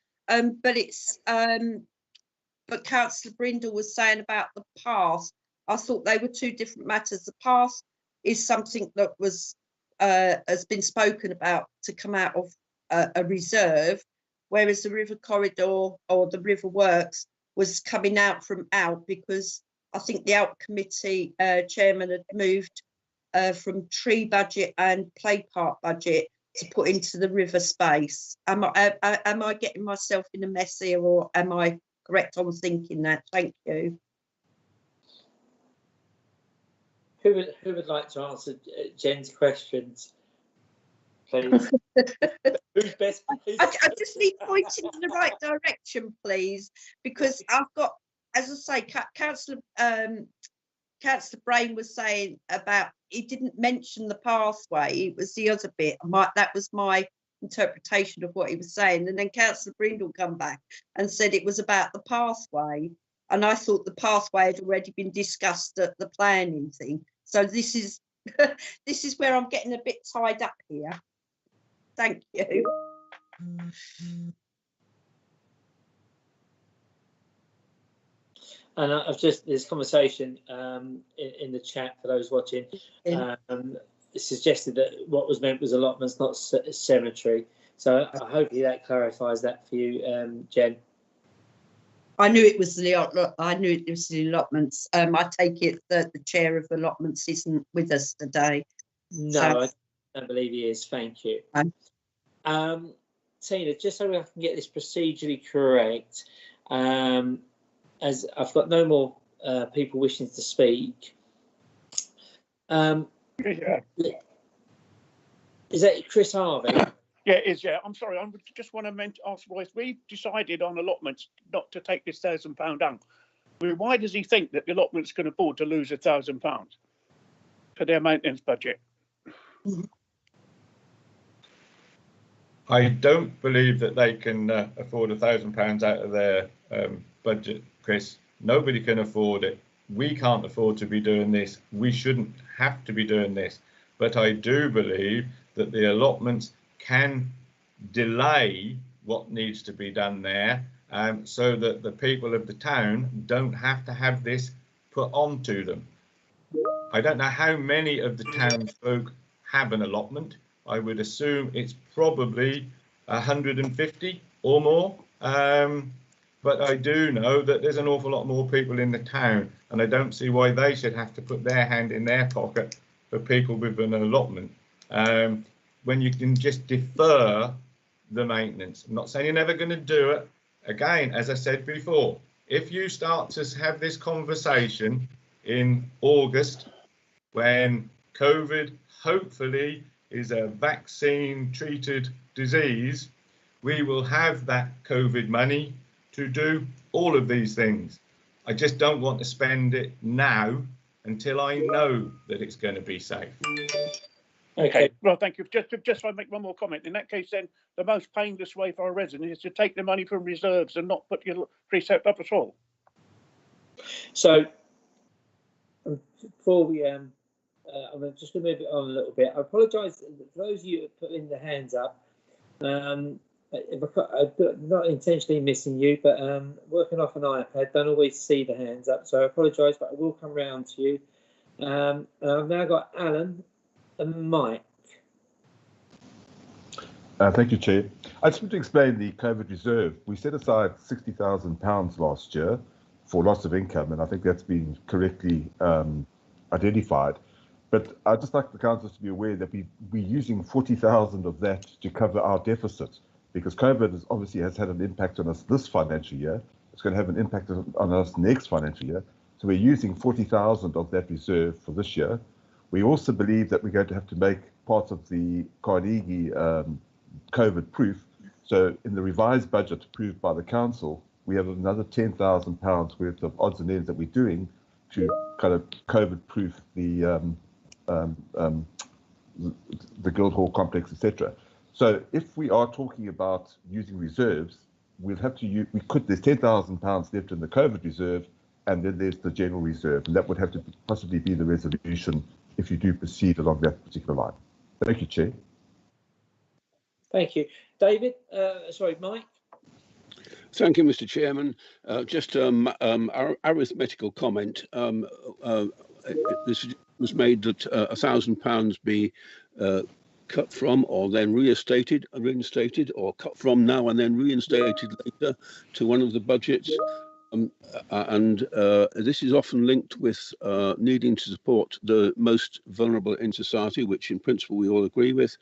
[SPEAKER 10] But Councillor Brindle was saying about the path. I thought they were two different matters. The path is something that was has been spoken about to come out of a reserve, whereas the river corridor or the river works was coming out because I think the Out Committee chairman had moved from tree budget and play park budget to put into the river space. Am I getting myself in a mess here, or am I correct on thinking that? Thank you.
[SPEAKER 1] Who would like to answer Jen's questions, please? Who's best?
[SPEAKER 10] I just need pointing in the right direction, please, because I've got, as I say, Councillor Brain was saying about, he didn't mention the pathway, it was the other bit. That was my interpretation of what he was saying. And then Councillor Brindle come back and said it was about the pathway. And I thought the pathway had already been discussed at the planning thing. So this is this is where I'm getting a bit tied up here. Thank you.
[SPEAKER 1] And I've just, this conversation in the chat for those watching, suggested that what was meant was allotments, not cemetery. So hopefully that clarifies that for you, Jen.
[SPEAKER 10] I knew it was the allotments. I take it that the chair of allotments isn't with us today.
[SPEAKER 1] No, so, I don't believe he is. Thank you. Tina, just so I can get this procedurally correct, as I've got no more people wishing to speak.
[SPEAKER 11] Yeah.
[SPEAKER 1] Is that Chris Harvey?
[SPEAKER 11] Yeah, it is. Yeah, I'm sorry. I just want to ask Royce. We decided on allotments not to take this £1,000 down. Why does he think that the allotments can afford to lose £1,000 for their maintenance budget?
[SPEAKER 4] I don't believe that they can afford £1,000 out of their budget, Chris. Nobody can afford it. We can't afford to be doing this. We shouldn't have to be doing this. but I do believe that the allotments can delay what needs to be done there, so that the people of the town don't have to have this put onto them. I don't know how many of the townsfolk have an allotment. I would assume it's probably 150 or more. But I do know that there's an awful lot more people in the town, and I don't see why they should have to put their hand in their pocket for people with an allotment, when you can just defer the maintenance. I'm not saying you're never going to do it. Again, as I said before, if you start to have this conversation in August, when COVID hopefully is a vaccine treated disease, we will have that COVID money to do all of these things. I just don't want to spend it now until I know that it's going to be safe.
[SPEAKER 11] Okay, well, thank you. Just if I make one more comment. In that case, then, the most painless way for a resident is to take the money from reserves and not put your precept up at all.
[SPEAKER 1] So, before we, I'm just going to move it on a little bit. I apologise for those of you who put in the hands up. I'm not intentionally missing you, but working off an iPad, don't always see the hands up. So I apologise, but I will come round to you. And I've now got Alan and Mike.
[SPEAKER 9] Thank you, Chair. I just want to explain the COVID reserve. We set aside £60,000 last year for loss of income, and I think that's been correctly identified. But I'd just like the council to be aware that we're using 40,000 of that to cover our deficit, because COVID obviously has had an impact on us this financial year. It's going to have an impact on us next financial year. So we're using 40,000 of that reserve for this year. We also believe that we're going to have to make parts of the Carnegie COVID proof. So in the revised budget approved by the council, we have another £10,000 worth of odds and ends that we're doing to kind of COVID proof the Guildhall complex, etc. So if we are talking about using reserves, we'll have to use, there's £10,000 left in the COVID reserve, and then there's the general reserve, and that would have to possibly be the resolution if you do proceed along that particular line. Thank you, Chair.
[SPEAKER 1] Thank you. David, sorry, Mike.
[SPEAKER 8] Thank you, Mr. Chairman. Just our arithmetical comment. This was made that £1,000 be cut from or then reinstated, or cut from now and then reinstated later to one of the budgets. This is often linked with needing to support the most vulnerable in society, which in principle we all agree with.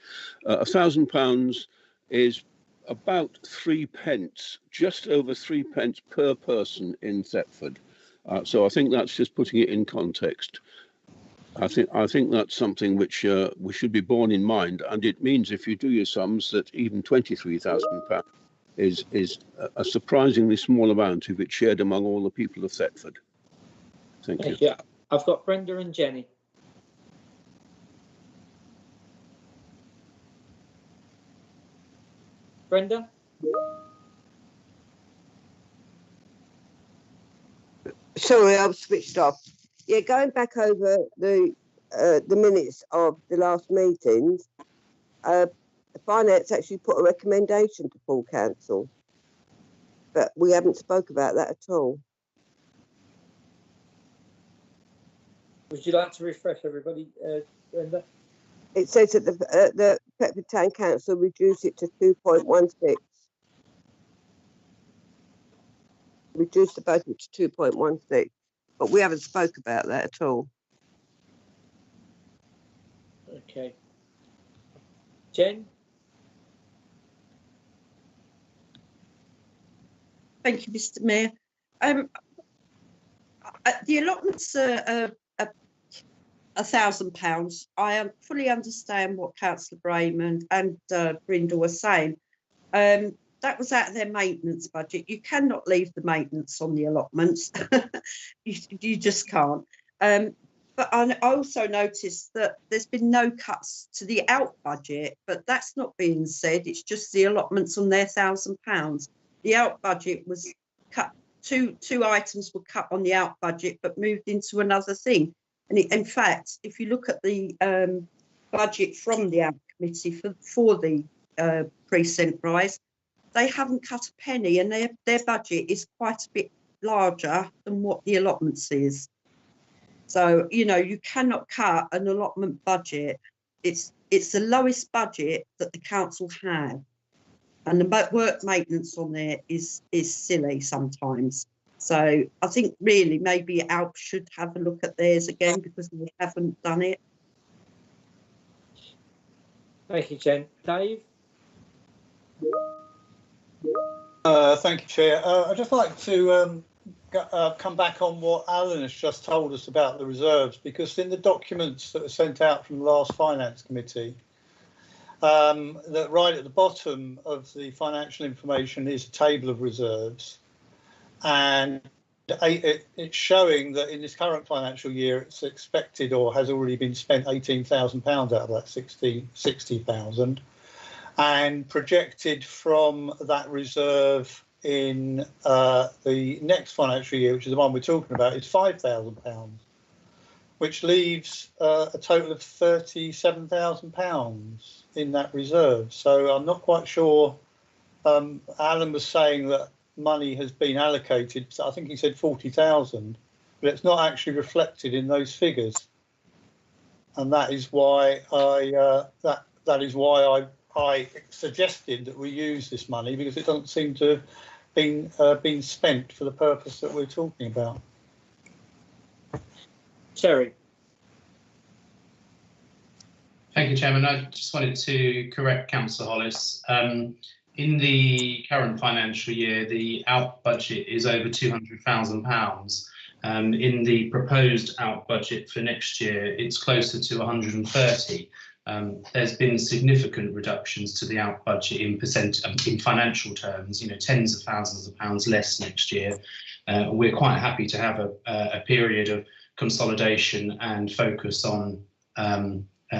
[SPEAKER 8] £1,000 is about 3 pence, just over 3 pence per person in Thetford. So I think that's just putting it in context. I think that's something which we should be borne in mind, and it means if you do your sums that even £23,000 is a surprisingly small amount if it's shared among all the people of Thetford. Thank you.
[SPEAKER 1] Yeah, I've got Brenda and Jenny. Brenda?
[SPEAKER 3] Sorry, I was switched off. Yeah, going back over the minutes of the last meetings, Finance actually put a recommendation to full council, but we haven't spoke about that at all.
[SPEAKER 1] Would you like to refresh everybody, Brenda?
[SPEAKER 3] It says that the Thetford Town Council reduced it to 2.16. Reduced the budget to 2.16, but we haven't spoke about that at all.
[SPEAKER 1] Okay. Jen?
[SPEAKER 10] Thank you, Mr. Mayor. The allotments are £1,000. I fully understand what Councillor Brayman and Brindle were saying. That was out of their maintenance budget. You cannot leave the maintenance on the allotments. you just can't. But I also noticed that there's been no cuts to the out budget, but that's not being said. It's just the allotments on their £1,000. The out budget was cut. Two items were cut on the out budget, but moved into another thing. And in fact, if you look at the budget from the ALP committee for the precinct rise. They haven't cut a penny, and their budget is quite a bit larger than what the allotments is. So, you know, you cannot cut an allotment budget. It's the lowest budget that the council have, and the work maintenance on there is silly sometimes. So I think really maybe ALP should have a look at theirs again, because they haven't done it.
[SPEAKER 1] Thank you, Jen. Dave?
[SPEAKER 7] Thank you, Chair. I'd just like to come back on what Alan has just told us about the reserves, because in the documents that were sent out from the last Finance Committee, that right at the bottom of the financial information is a table of reserves, and it's showing that in this current financial year it's expected or has already been spent £18,000 out of that 60,000, and projected from that reserve in the next financial year, which is the one we're talking about, is £5,000, which leaves a total of £37,000 in that reserve. So I'm not quite sure. Alan was saying that money has been allocated. So I think he said 40,000, but it's not actually reflected in those figures, and that is why I suggested that we use this money, because it doesn't seem to have been spent for the purpose that we're talking about.
[SPEAKER 1] Terry?
[SPEAKER 5] Thank you, Chairman. I just wanted to correct Councillor Hollis. In the current financial year, the ALP budget is over £200,000. In the proposed ALP budget for next year, it's closer to 130. There's been significant reductions to the ALP budget in financial terms, you know, tens of thousands of pounds less next year. We're quite happy to have a period of consolidation and focus on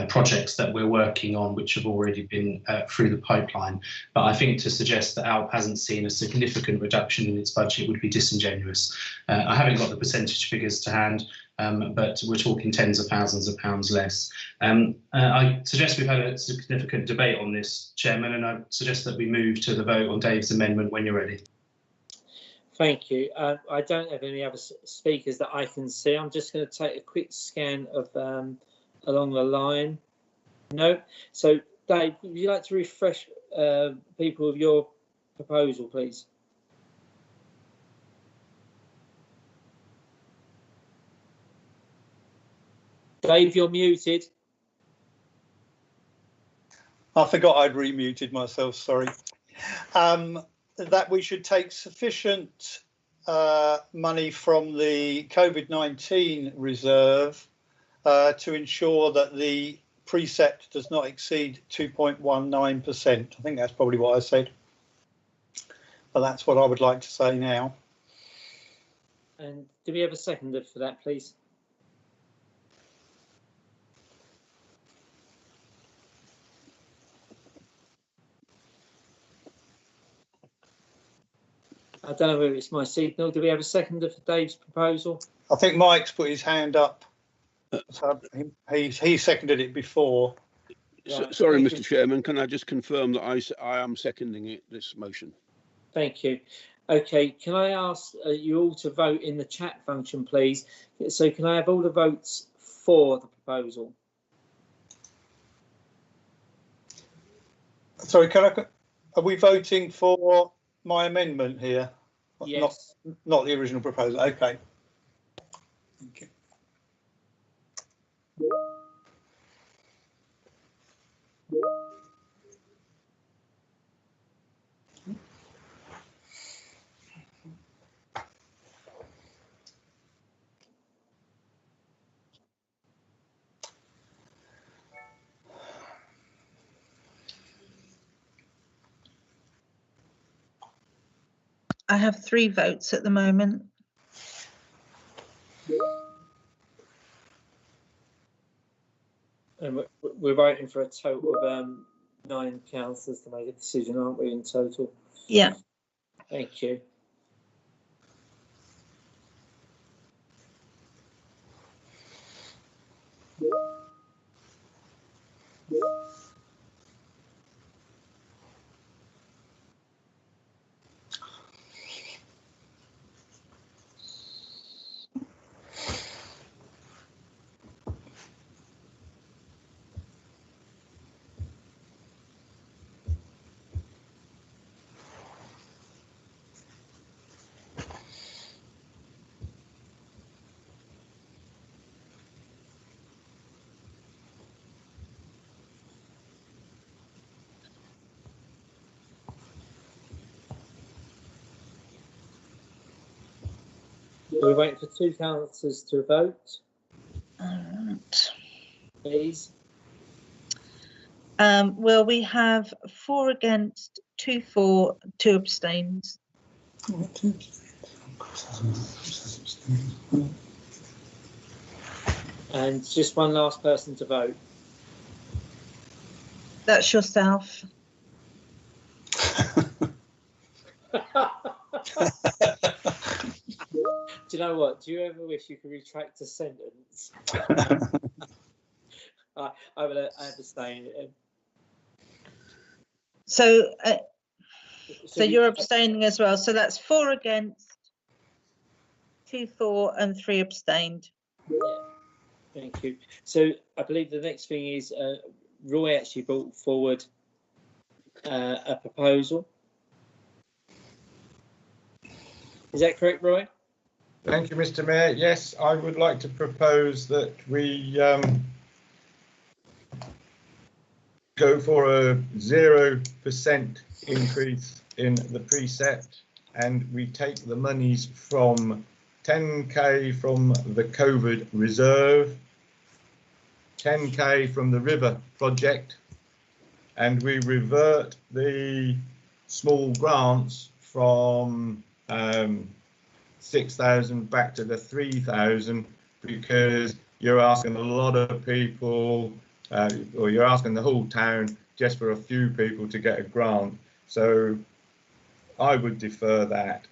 [SPEAKER 5] projects that we're working on, which have already been through the pipeline. But I think to suggest that ALP hasn't seen a significant reduction in its budget would be disingenuous. I haven't got the percentage figures to hand, but we're talking tens of thousands of pounds less. I suggest we've had a significant debate on this, Chairman, and I suggest that we move to the vote on Dave's amendment when you're ready.
[SPEAKER 1] Thank you. I don't have any other speakers that I can see. I'm just going to take a quick scan of along the line. No. So, Dave, would you like to refresh people of your proposal, please? Dave, you're muted.
[SPEAKER 7] I forgot I'd remuted myself, sorry. That we should take sufficient money from the COVID-19 reserve to ensure that the precept does not exceed 2.19%. I think that's probably what I said. But that's what I would like to say now.
[SPEAKER 1] And do we have a seconder for that, please? I don't know whether it's my signal. Do we have a seconder for Dave's proposal?
[SPEAKER 7] I think Mike's put his hand up. So he seconded it before.
[SPEAKER 8] Sorry, Mr. Chairman, can I just confirm that I am seconding this motion?
[SPEAKER 1] Thank you. Okay, can I ask you all to vote in the chat function, please? So can I have all the votes for the proposal?
[SPEAKER 7] Sorry, are we voting for my amendment here?
[SPEAKER 1] Yes.
[SPEAKER 7] Not the original proposal. Okay. Thank you.
[SPEAKER 2] I have 3 votes at the moment.
[SPEAKER 1] And we're voting for a total of 9 councillors to make a decision, aren't we, in total?
[SPEAKER 2] Yeah.
[SPEAKER 1] Thank you. We're waiting for 2 councillors to vote,
[SPEAKER 2] Alright.
[SPEAKER 1] please.
[SPEAKER 2] Well, we have 4 against, 2 for, 2 abstains.
[SPEAKER 1] And just one last person to vote.
[SPEAKER 2] That's yourself.
[SPEAKER 1] Do you know what? Do you ever wish you could retract a sentence? I abstain.
[SPEAKER 2] So,
[SPEAKER 1] So
[SPEAKER 2] so you're abstaining as well. So that's 4 against, 2 for, and 3 abstained.
[SPEAKER 1] Yeah, thank you. So I believe the next thing is Roy actually brought forward a proposal. Is that correct, Roy?
[SPEAKER 4] Thank you, Mr. Mayor. Yes, I would like to propose that we go for a 0% increase in the precept, and we take the monies from 10k from the COVID reserve, 10k from the river project, and we revert the small grants from 6,000 back to the 3,000, because you're asking a lot of people, or you're asking the whole town just for a few people to get a grant. So I would defer that.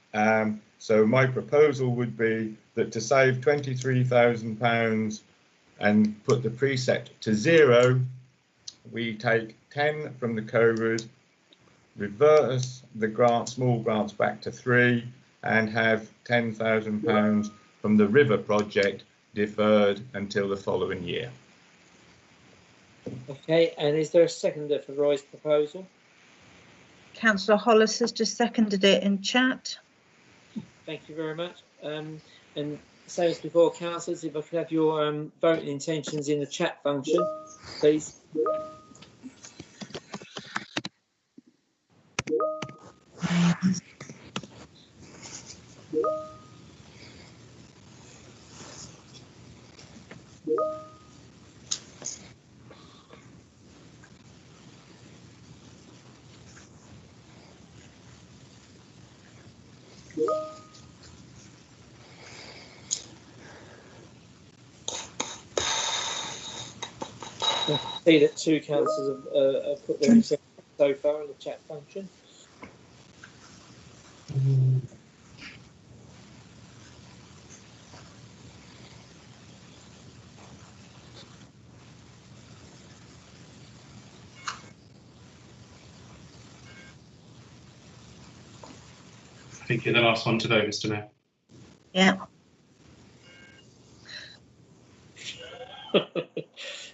[SPEAKER 4] So my proposal would be that to save £23,000 and put the precept to 0, we take 10 from the COVID, reverse the grant, small grants back to 3, and have £10,000 from the river project deferred until the following year.
[SPEAKER 1] Okay, and is there a seconder for Roy's proposal?
[SPEAKER 2] Councillor Hollis has just seconded it in chat.
[SPEAKER 1] Thank you very much. And same as before, councillors, if I could have your voting intentions in the chat function, please. See that 2 councillors have put their intentions so far in the chat function.
[SPEAKER 5] I think you're the last one to vote, Mr. Mayor.
[SPEAKER 2] Yeah.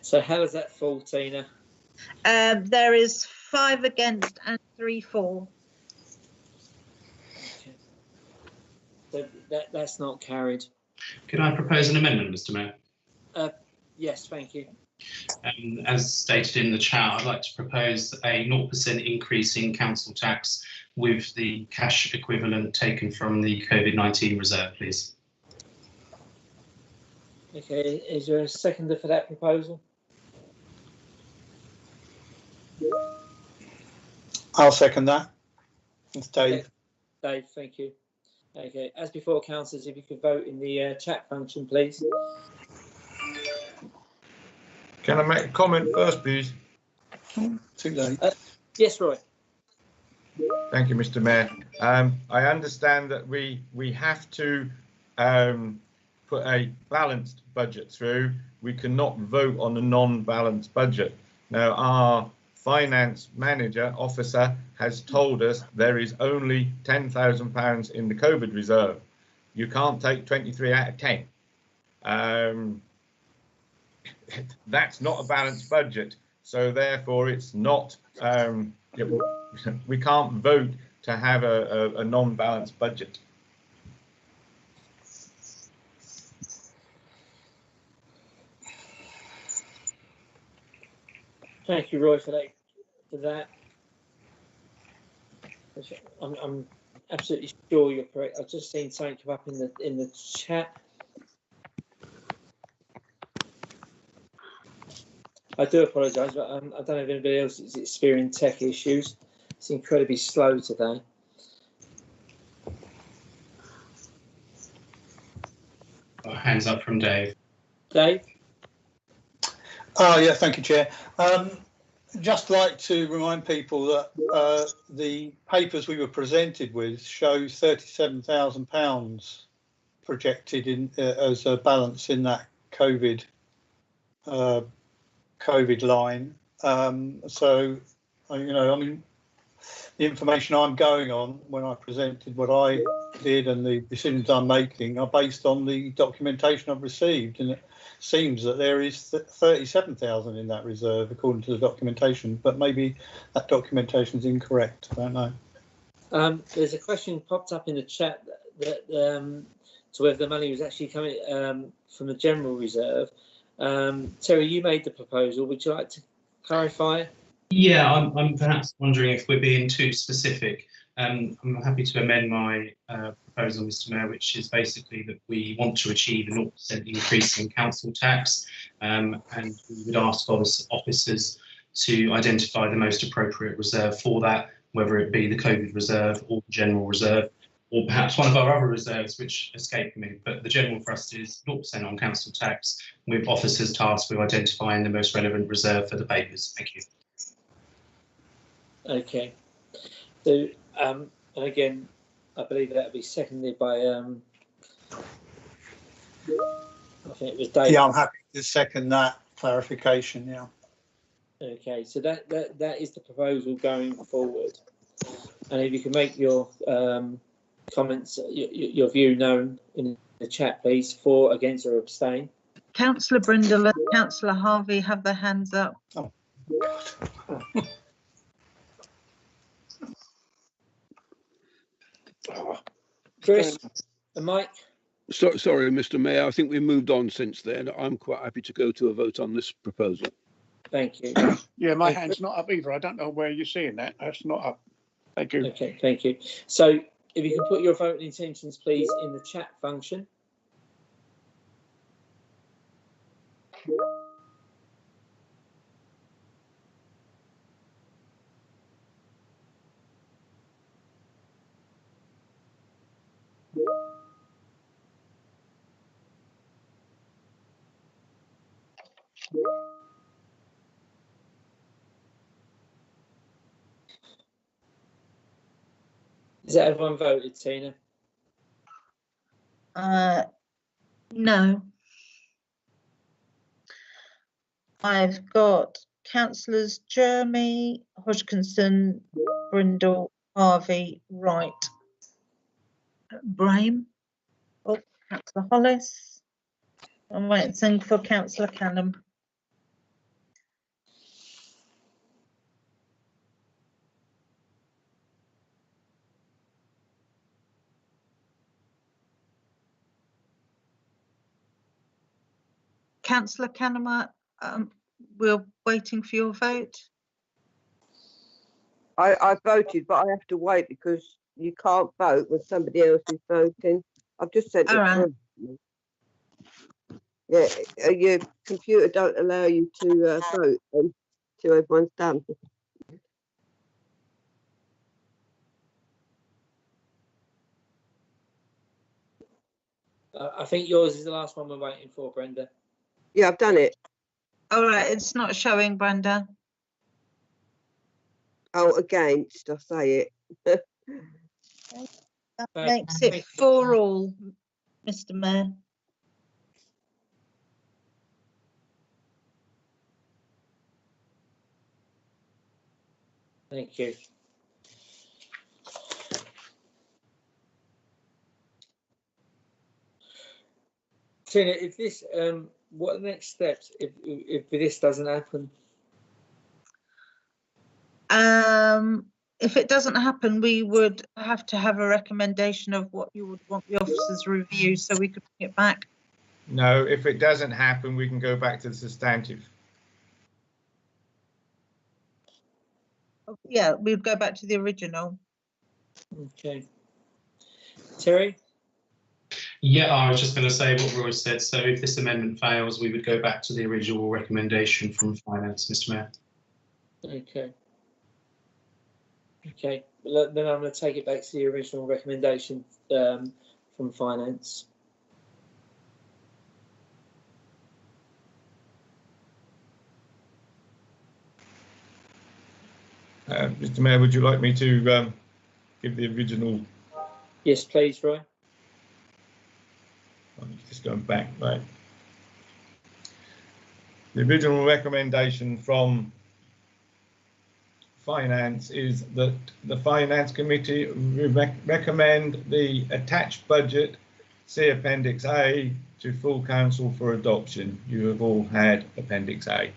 [SPEAKER 1] So how does that fall, Tina?
[SPEAKER 2] There is 5 against and 3 for.
[SPEAKER 1] Okay. So that's not carried.
[SPEAKER 5] Could I propose an amendment, Mr. Mayor?
[SPEAKER 1] Yes, thank you.
[SPEAKER 5] As stated in the chat, I'd like to propose a 0% increase in council tax with the cash equivalent taken from the COVID-19 reserve, please.
[SPEAKER 1] Okay, is there a seconder for that proposal?
[SPEAKER 7] I'll second that. It's Dave.
[SPEAKER 1] Dave, thank you. Okay, as before, councillors, if you could vote in the chat function, please.
[SPEAKER 4] Can I make a comment first, please?
[SPEAKER 7] Too late.
[SPEAKER 1] Yes, Roy.
[SPEAKER 4] Thank you, Mr. Mayor. I understand that we have to put a balanced budget through. We cannot vote on a non-balanced budget. Now, our finance manager officer has told us there is only £10,000 in the COVID reserve. You can't take 23 out of 10. That's not a balanced budget. So therefore, it's not, we can't vote to have a non-balanced budget.
[SPEAKER 1] Thank you, Roy, for that. I'm absolutely sure you're correct. I've just seen something come up in the chat. I do apologise, but I don't know if anybody else is experiencing tech issues. It's incredibly slow today.
[SPEAKER 5] Hands up from Dave.
[SPEAKER 1] Dave?
[SPEAKER 7] Oh, yeah, thank you, Chair. Just like to remind people that the papers we were presented with show £37,000 projected in as a balance in that COVID line. So, you know, I mean, the information I'm going on when I presented what I did and the decisions I'm making are based on the documentation I've received, and it seems that there is 37,000 in that reserve according to the documentation, but maybe that documentation is incorrect. I don't know.
[SPEAKER 1] There's a question popped up in the chat that to whether the money was actually coming from the general reserve. Terry, you made the proposal. Would you like to clarify?
[SPEAKER 5] Yeah, I'm perhaps wondering if we're being too specific. I'm happy to amend my proposal, Mr. Mayor, which is basically that we want to achieve a 0% increase in council tax, and we would ask officers to identify the most appropriate reserve for that, whether it be the COVID reserve or the general reserve, or perhaps one of our other reserves, which escaped me. But the general thrust is 0% on council tax, with officers tasked with identifying the most relevant reserve for the papers. Thank you.
[SPEAKER 1] Okay. So, and again, I believe that would be seconded by, I think it was Dave.
[SPEAKER 7] Yeah, I'm happy to second that clarification. Yeah.
[SPEAKER 1] Okay, so that is the proposal going forward. And if you can make your comments, your view known in the chat, please, for, against, or abstain.
[SPEAKER 2] Councillor Brindle and Councillor Harvey have their hands up.
[SPEAKER 7] Oh.
[SPEAKER 1] Chris and Mike?
[SPEAKER 8] Sorry, Mr. Mayor, I think we moved on since then. I'm quite happy to go to a vote on this proposal.
[SPEAKER 1] Thank you.
[SPEAKER 11] Yeah, my hand's not up either. I don't know where you're seeing that. That's not up. Thank you.
[SPEAKER 1] Okay, thank you. So if you can put your voting intentions, please, in the chat function. Is that everyone voted, Tina?
[SPEAKER 2] No. I've got councillors Jeremy, Hodgkinson, Brindle, Harvey, Wright, Brame. Oh, Councillor Hollis. I'm waiting for Councillor Canham. Councillor Canham, we're waiting for your vote.
[SPEAKER 3] I voted, but I have to wait because you can't vote when somebody else is voting. I've just sent it through. Yeah, your computer don't allow you to vote until everyone's done.
[SPEAKER 1] I think yours is the last one we're waiting for, Brenda.
[SPEAKER 3] Yeah, I've done it.
[SPEAKER 2] All right, it's not showing, Brenda.
[SPEAKER 3] Oh, against, I say it.
[SPEAKER 2] That makes it 4-all, Mr. Mayor.
[SPEAKER 1] Thank you. Tina, if this, what are the next steps if this doesn't happen?
[SPEAKER 2] If it doesn't happen, we would have to have a recommendation of what you would want the officers review so we could bring it back.
[SPEAKER 4] No, if it doesn't happen, we can go back to the substantive.
[SPEAKER 2] Yeah, we'd go back to the original.
[SPEAKER 1] Okay. Terry?
[SPEAKER 5] Yeah, I was just going to say what Roy said. So if this amendment fails, we would go back to the original recommendation from Finance, Mr. Mayor.
[SPEAKER 1] Okay. Okay, well, then I'm going to take it back to the original recommendation from Finance.
[SPEAKER 4] Mr. Mayor, would you like me to give the original?
[SPEAKER 1] Yes, please, Roy.
[SPEAKER 4] I'm just going back, right. The original recommendation from Finance is that the Finance Committee recommend the attached budget, see Appendix A, to full council for adoption. You have all had Appendix A.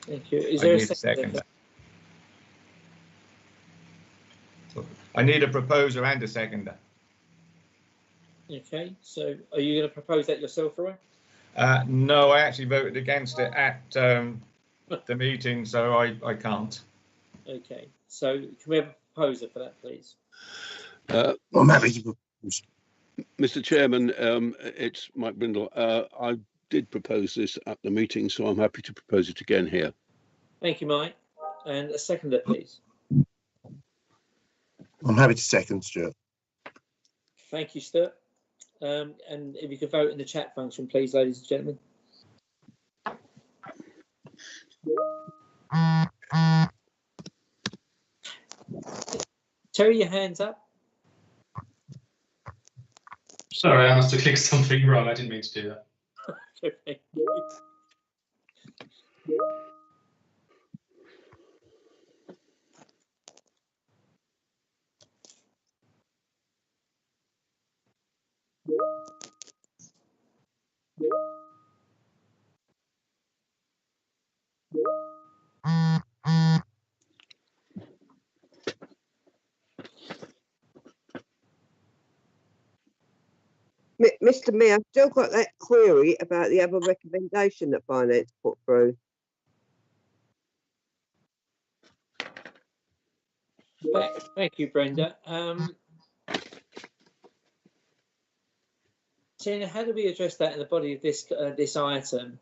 [SPEAKER 1] Thank you. Is there a second?
[SPEAKER 4] I need a proposer and a seconder.
[SPEAKER 1] Okay, so are you going to propose that yourself, Roy?
[SPEAKER 4] No, I actually voted against it at the meeting, so I can't.
[SPEAKER 1] Okay, so can we have a proposer for that, please?
[SPEAKER 6] I'm happy to propose.
[SPEAKER 8] Mr. Chairman, it's Mike Brindle. I did propose this at the meeting, so I'm happy to propose it again here.
[SPEAKER 1] Thank you, Mike. And a seconder, please.
[SPEAKER 6] I'm happy to second, Stuart.
[SPEAKER 1] Thank you, Stuart. And if you could vote in the chat function, please, ladies and gentlemen. Terry, your hand's up.
[SPEAKER 5] Sorry, I must have clicked something wrong. I didn't mean to do that.
[SPEAKER 1] Okay.
[SPEAKER 3] Mr. Mayor, I've still got that query about the other recommendation that Finance put through.
[SPEAKER 1] Thank you, Brenda. Tina, how do we address that in the body of this this item?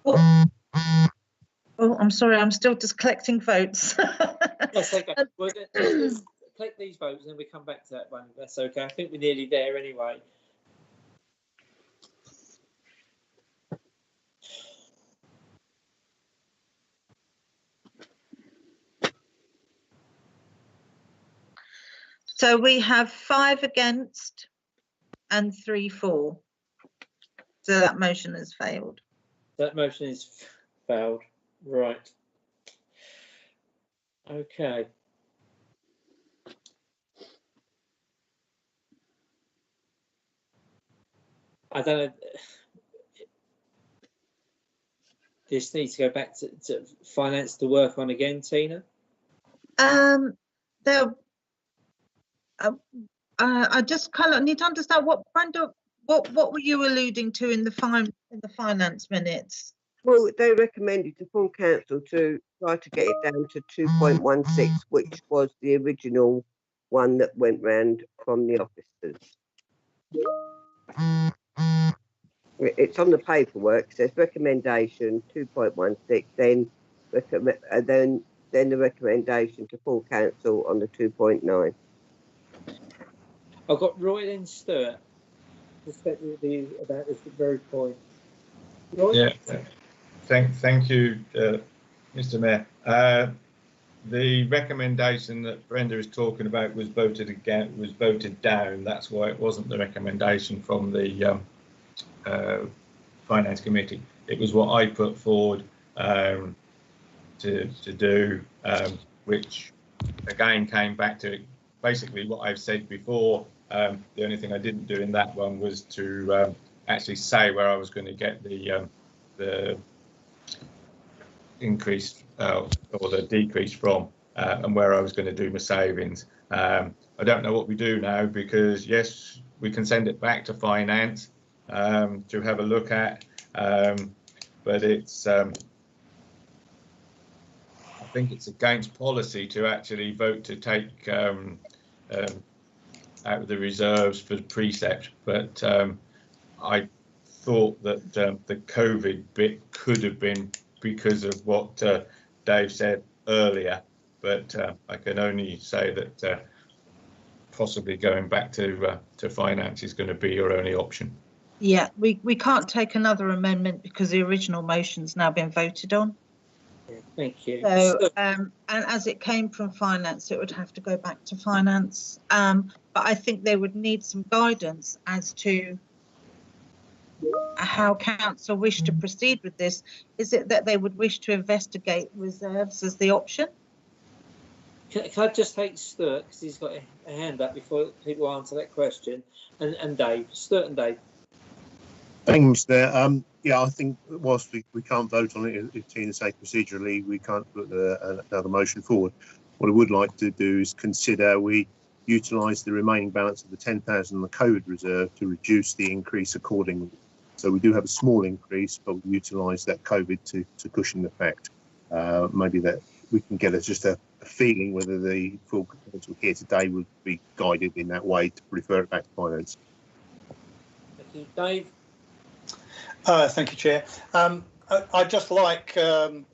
[SPEAKER 2] Oh, I'm sorry, I'm still just collecting votes.
[SPEAKER 1] That's okay. Well, let's collect these votes and then we come back to that one. That's okay. I think we're nearly there anyway.
[SPEAKER 2] So we have 5 against and 3 for. So that motion has failed.
[SPEAKER 1] That motion is failed. Right. Okay. I don't know. This needs to go back to Finance to work on again, Tina.
[SPEAKER 2] I just kind of need to understand what Brenda, what were you alluding to in the finance minutes?
[SPEAKER 3] Well, they recommended to full council to try to get it down to 2.16, which was the original one that went round from the officers. It's on the paperwork. It says recommendation 2.16, then the recommendation to full council on the 2.9.
[SPEAKER 1] I've got Roy and Stuart about this very point. Roy?
[SPEAKER 4] Yeah, thank you, Mr. Mayor. The recommendation that Brenda is talking about was voted down. That's why it wasn't the recommendation from the Finance Committee. It was what I put forward to do, which again came back to basically what I've said before. The only thing I didn't do in that one was to actually say where I was going to get the increase or the decrease from, and where I was going to do my savings. I don't know what we do now, because yes, we can send it back to Finance to have a look at, but it's think it's against policy to actually vote to take out of the reserves for the precept, but I thought that the COVID bit could have been because of what Dave said earlier, but I can only say that possibly going back to finance is going to be your only option.
[SPEAKER 2] Yeah, we can't take another amendment because the original motion's now been voted on.
[SPEAKER 1] Yeah, thank you.
[SPEAKER 2] So, and as it came from finance, it would have to go back to finance. But I think they would need some guidance as to how council wish to proceed with this. Is it that they would wish to investigate reserves as the option?
[SPEAKER 1] Can I just take Stuart, because he's got a hand up before people answer that question, and Dave. Stuart and Dave.
[SPEAKER 6] Thanks there. Yeah, I think whilst we can't vote on it, if Tina say procedurally, we can't put another motion forward. What I would like to do is consider we utilise the remaining balance of the 10,000 on the COVID reserve to reduce the increase accordingly. So we do have a small increase, but we utilise that COVID to cushion the effect. Maybe that we can get just a feeling whether the full council here today would be guided in that way to refer it back to finance.
[SPEAKER 1] Thank you, Dave.
[SPEAKER 7] Thank you, Chair. I'd just like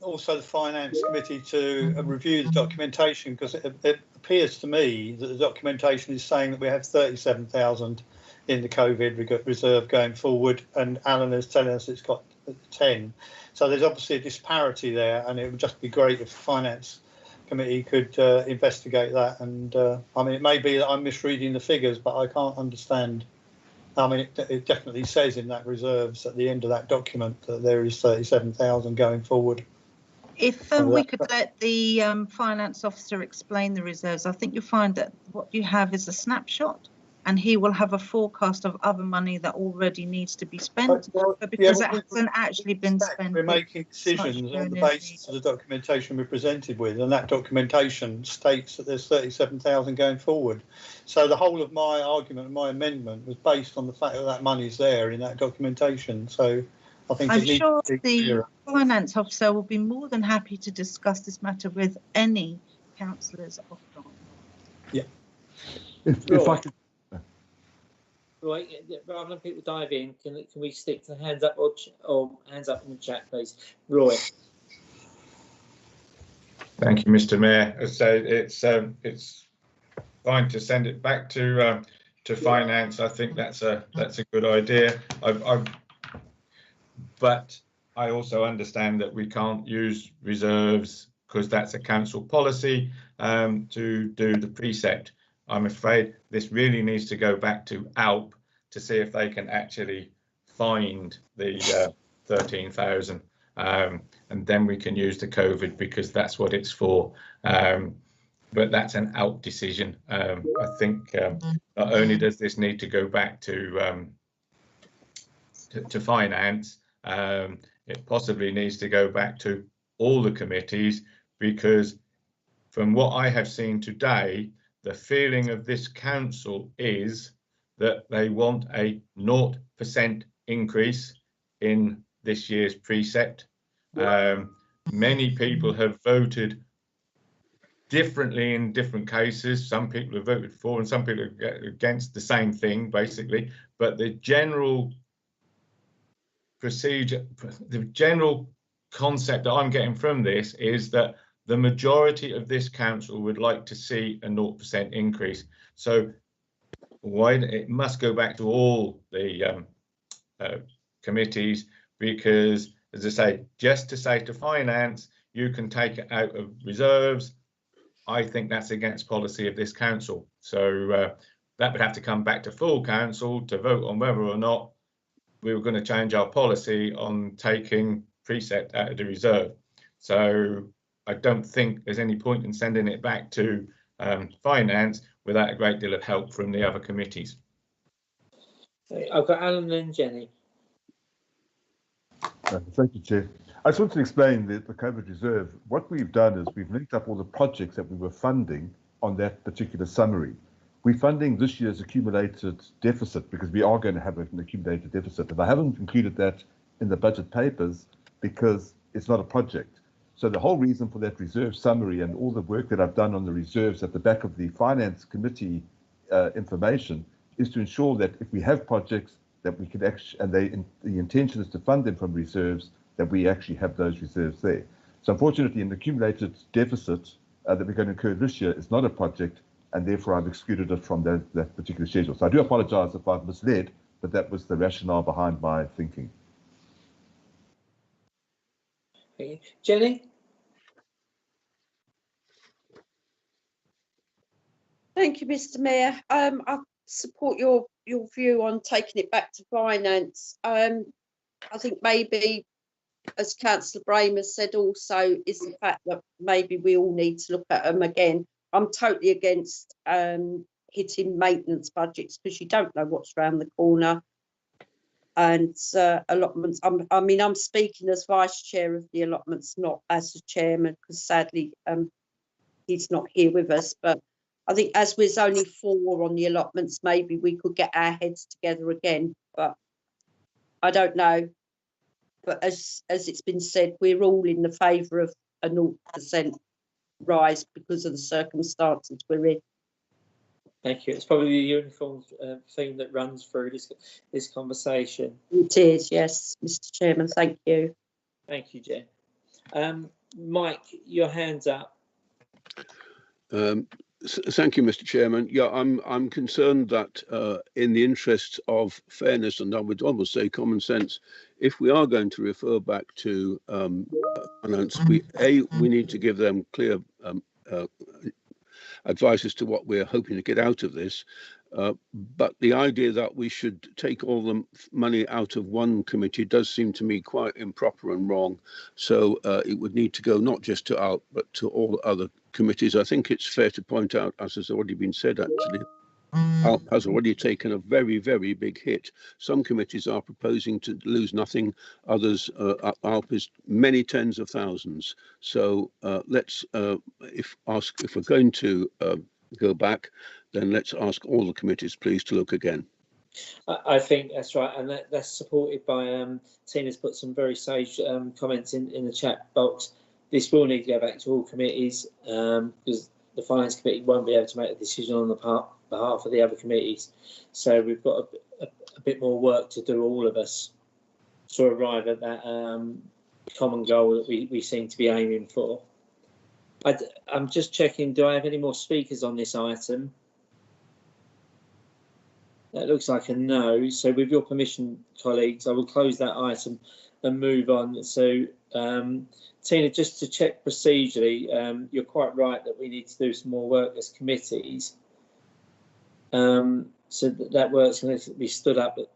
[SPEAKER 7] also the Finance Committee to review the documentation, because it appears to me that the documentation is saying that we have 37,000 in the COVID reserve going forward, and Alan is telling us it's got 10. So there's obviously a disparity there, and it would just be great if the Finance Committee could investigate that. And I mean, it may be that I'm misreading the figures, but I can't understand. I mean, it definitely says in that reserves at the end of that document that there is 37,000 going forward.
[SPEAKER 2] If we could let the finance officer explain the reserves, I think you'll find that what you have is a snapshot, and he will have a forecast of other money that already needs to be spent, but because it hasn't actually been spent.
[SPEAKER 7] We're making decisions on the basis of the documentation we're presented with, and that documentation states that there's 37,000 going forward. So the whole of my argument and my amendment was based on the fact that that money's there in that documentation. So I think
[SPEAKER 2] I'm sure the finance officer will be more than happy to discuss this matter with any councillors offline.
[SPEAKER 7] Yeah.
[SPEAKER 9] If I could.
[SPEAKER 1] Right, rather than people dive in, can we stick to hands up or hands up in the chat, please? Roy.
[SPEAKER 4] Thank you, Mr. Mayor. So it's fine to send it back to finance. I think that's a good idea. But I also understand that we can't use reserves because that's a council policy to do the precept. I'm afraid this really needs to go back to ALP to see if they can actually find the 13,000, and then we can use the COVID, because that's what it's for. But that's an ALP decision. I think not only does this need to go back to finance, it possibly needs to go back to all the committees, because from what I have seen today, the feeling of this council is that they want a 0% increase in this year's precept. Many people have voted differently in different cases. Some people have voted for and some people are against the same thing, basically. But the general procedure, the general concept that I'm getting from this is that the majority of this council would like to see a 0% increase. So why it must go back to all the committees, because, as I say, just to say to finance, you can take it out of reserves, I think that's against policy of this council. So that would have to come back to full council to vote on whether or not we were going to change our policy on taking precept out of the reserve. So I don't think there's any point in sending it back to finance without a great deal of help from the other committees.
[SPEAKER 1] I've got Alan and Jenny.
[SPEAKER 9] Thank you, Chair. I just want to explain the COVID reserve. What we've done is we've linked up all the projects that we were funding on that particular summary. We're funding this year's accumulated deficit because we are going to have an accumulated deficit. And I haven't included that in the budget papers because it's not a project. So the whole reason for that reserve summary and all the work that I've done on the reserves at the back of the Finance Committee information is to ensure that if we have projects that we can actually, and the intention is to fund them from reserves, that we actually have those reserves there. So unfortunately, an accumulated deficit that we're going to incur this year is not a project, and therefore I've excluded it from that particular schedule. So I do apologise if I've misled, but that was the rationale behind my thinking.
[SPEAKER 1] Thank you. Jenny?
[SPEAKER 10] Thank you, Mr. Mayor. I support your view on taking it back to finance. I think maybe, as Councillor Bramer said also, is the fact that maybe we all need to look at them again. I'm totally against hitting maintenance budgets because you don't know what's around the corner. And allotments, I'm speaking as vice chair of the allotments, not as the chairman, because sadly he's not here with us. But I think as there's only 4 on the allotments, maybe we could get our heads together again. But I don't know. But as it's been said, we're all in the favour of a 0% rise because of the circumstances we're in.
[SPEAKER 1] Thank you. It's probably the uniform theme that runs through this conversation.
[SPEAKER 10] It is, yes, Mr. Chairman. Thank you.
[SPEAKER 1] Thank you, Jen. Mike, your hand's up.
[SPEAKER 8] Thank you, Mr. Chairman. Yeah, I'm concerned that in the interests of fairness, and I would almost say common sense, if we are going to refer back to finance, we need to give them clear advice as to what we're hoping to get out of this. But the idea that we should take all the money out of one committee does seem to me quite improper and wrong. So it would need to go not just to ALP, but to all other committees. I think it's fair to point out, as has already been said, actually, ALP has already taken a very, very big hit. Some committees are proposing to lose nothing. Others, ALP is many tens of thousands. So let's, if we're going to go back, then let's ask all the committees, please, to look again.
[SPEAKER 1] I think that's right, and that's supported by Tina's put some very sage comments in the chat box. This will need to go back to all committees because the Finance Committee won't be able to make a decision on the behalf of the other committees. So we've got a bit more work to do, all of us, to arrive at that common goal that we seem to be aiming for. I'm just checking, do I have any more speakers on this item? That looks like a no. So with your permission, colleagues, I will close that item and move on. So Tina, just to check procedurally, you're quite right that we need to do some more work as committees. So that work's going to be stood up at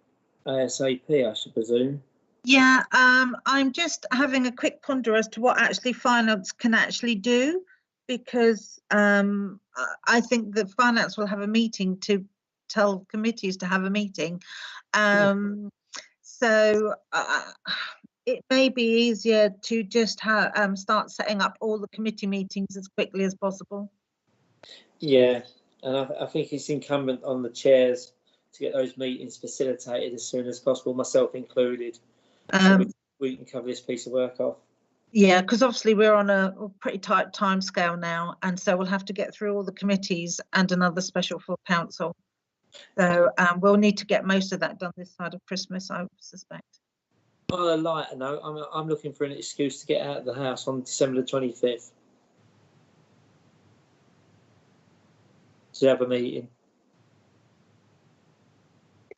[SPEAKER 1] ASAP, I should presume.
[SPEAKER 2] Yeah, I'm just having a quick ponder as to what actually finance can actually do, because I think that finance will have a meeting to tell committees to have a meeting. So it may be easier to just start setting up all the committee meetings as quickly as possible. Yeah, and I think it's incumbent on the chairs to get those meetings facilitated as soon as possible, myself included. So we can cover this piece of work off. Yeah, because obviously we're on a pretty tight time scale now, and so we'll have to get through all the committees and another special full council. So we'll need to get most of that done this side of Christmas, I suspect. On a lighter note, I'm looking for an excuse to get out of the house on December the 25th. To have a meeting.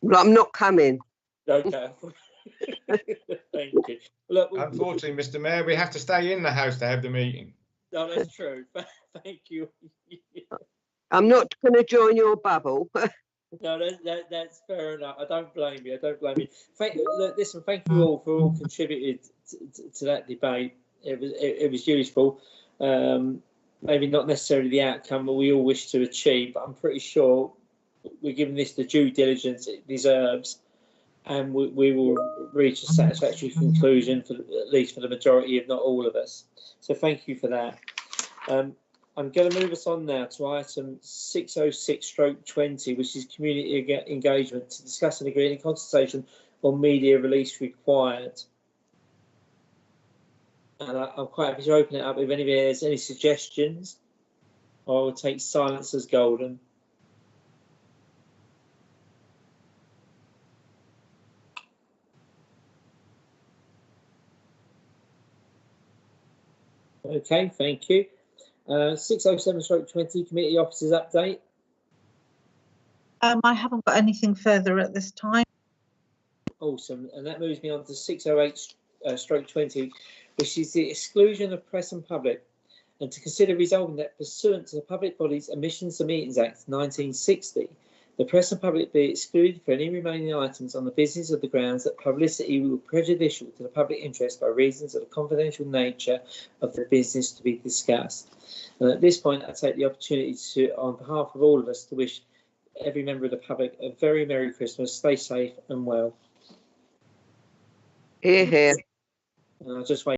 [SPEAKER 3] Well, I'm not coming.
[SPEAKER 1] Okay. Thank you. Look,
[SPEAKER 4] unfortunately, Mr. Mayor, we have to stay in the house to have the meeting.
[SPEAKER 1] No, that's true. Thank you.
[SPEAKER 3] I'm not going to join your bubble.
[SPEAKER 1] No, that's fair enough. I don't blame you. I don't blame you. Listen, thank you all for all contributed to that debate. It was useful. Maybe not necessarily the outcome that we all wish to achieve, but I'm pretty sure we're giving this the due diligence it deserves, and we will reach a satisfactory conclusion for at least for the majority, if not all of us. So thank you for that. I'm going to move us on now to item 606/20, which is community engagement, to discuss and agree any consultation on media release required. And I'm quite happy to open it up if anybody has any suggestions. I will take silence as golden. Okay, thank you. 607/20 committee officers update.
[SPEAKER 2] I haven't got anything further at this time.
[SPEAKER 1] Awesome. And that moves me on to 608/20, which is the exclusion of press and public. And to consider resolving that pursuant to the Public Bodies Admissions to Meetings Act 1960, the press and public be excluded for any remaining items on the business of the grounds that publicity will be prejudicial to the public interest by reasons of the confidential nature of the business to be discussed. And at this point, I take the opportunity to, on behalf of all of us, to wish every member of the public a very Merry Christmas, stay safe and well.
[SPEAKER 3] Hear, hear.
[SPEAKER 1] And I'll just wait.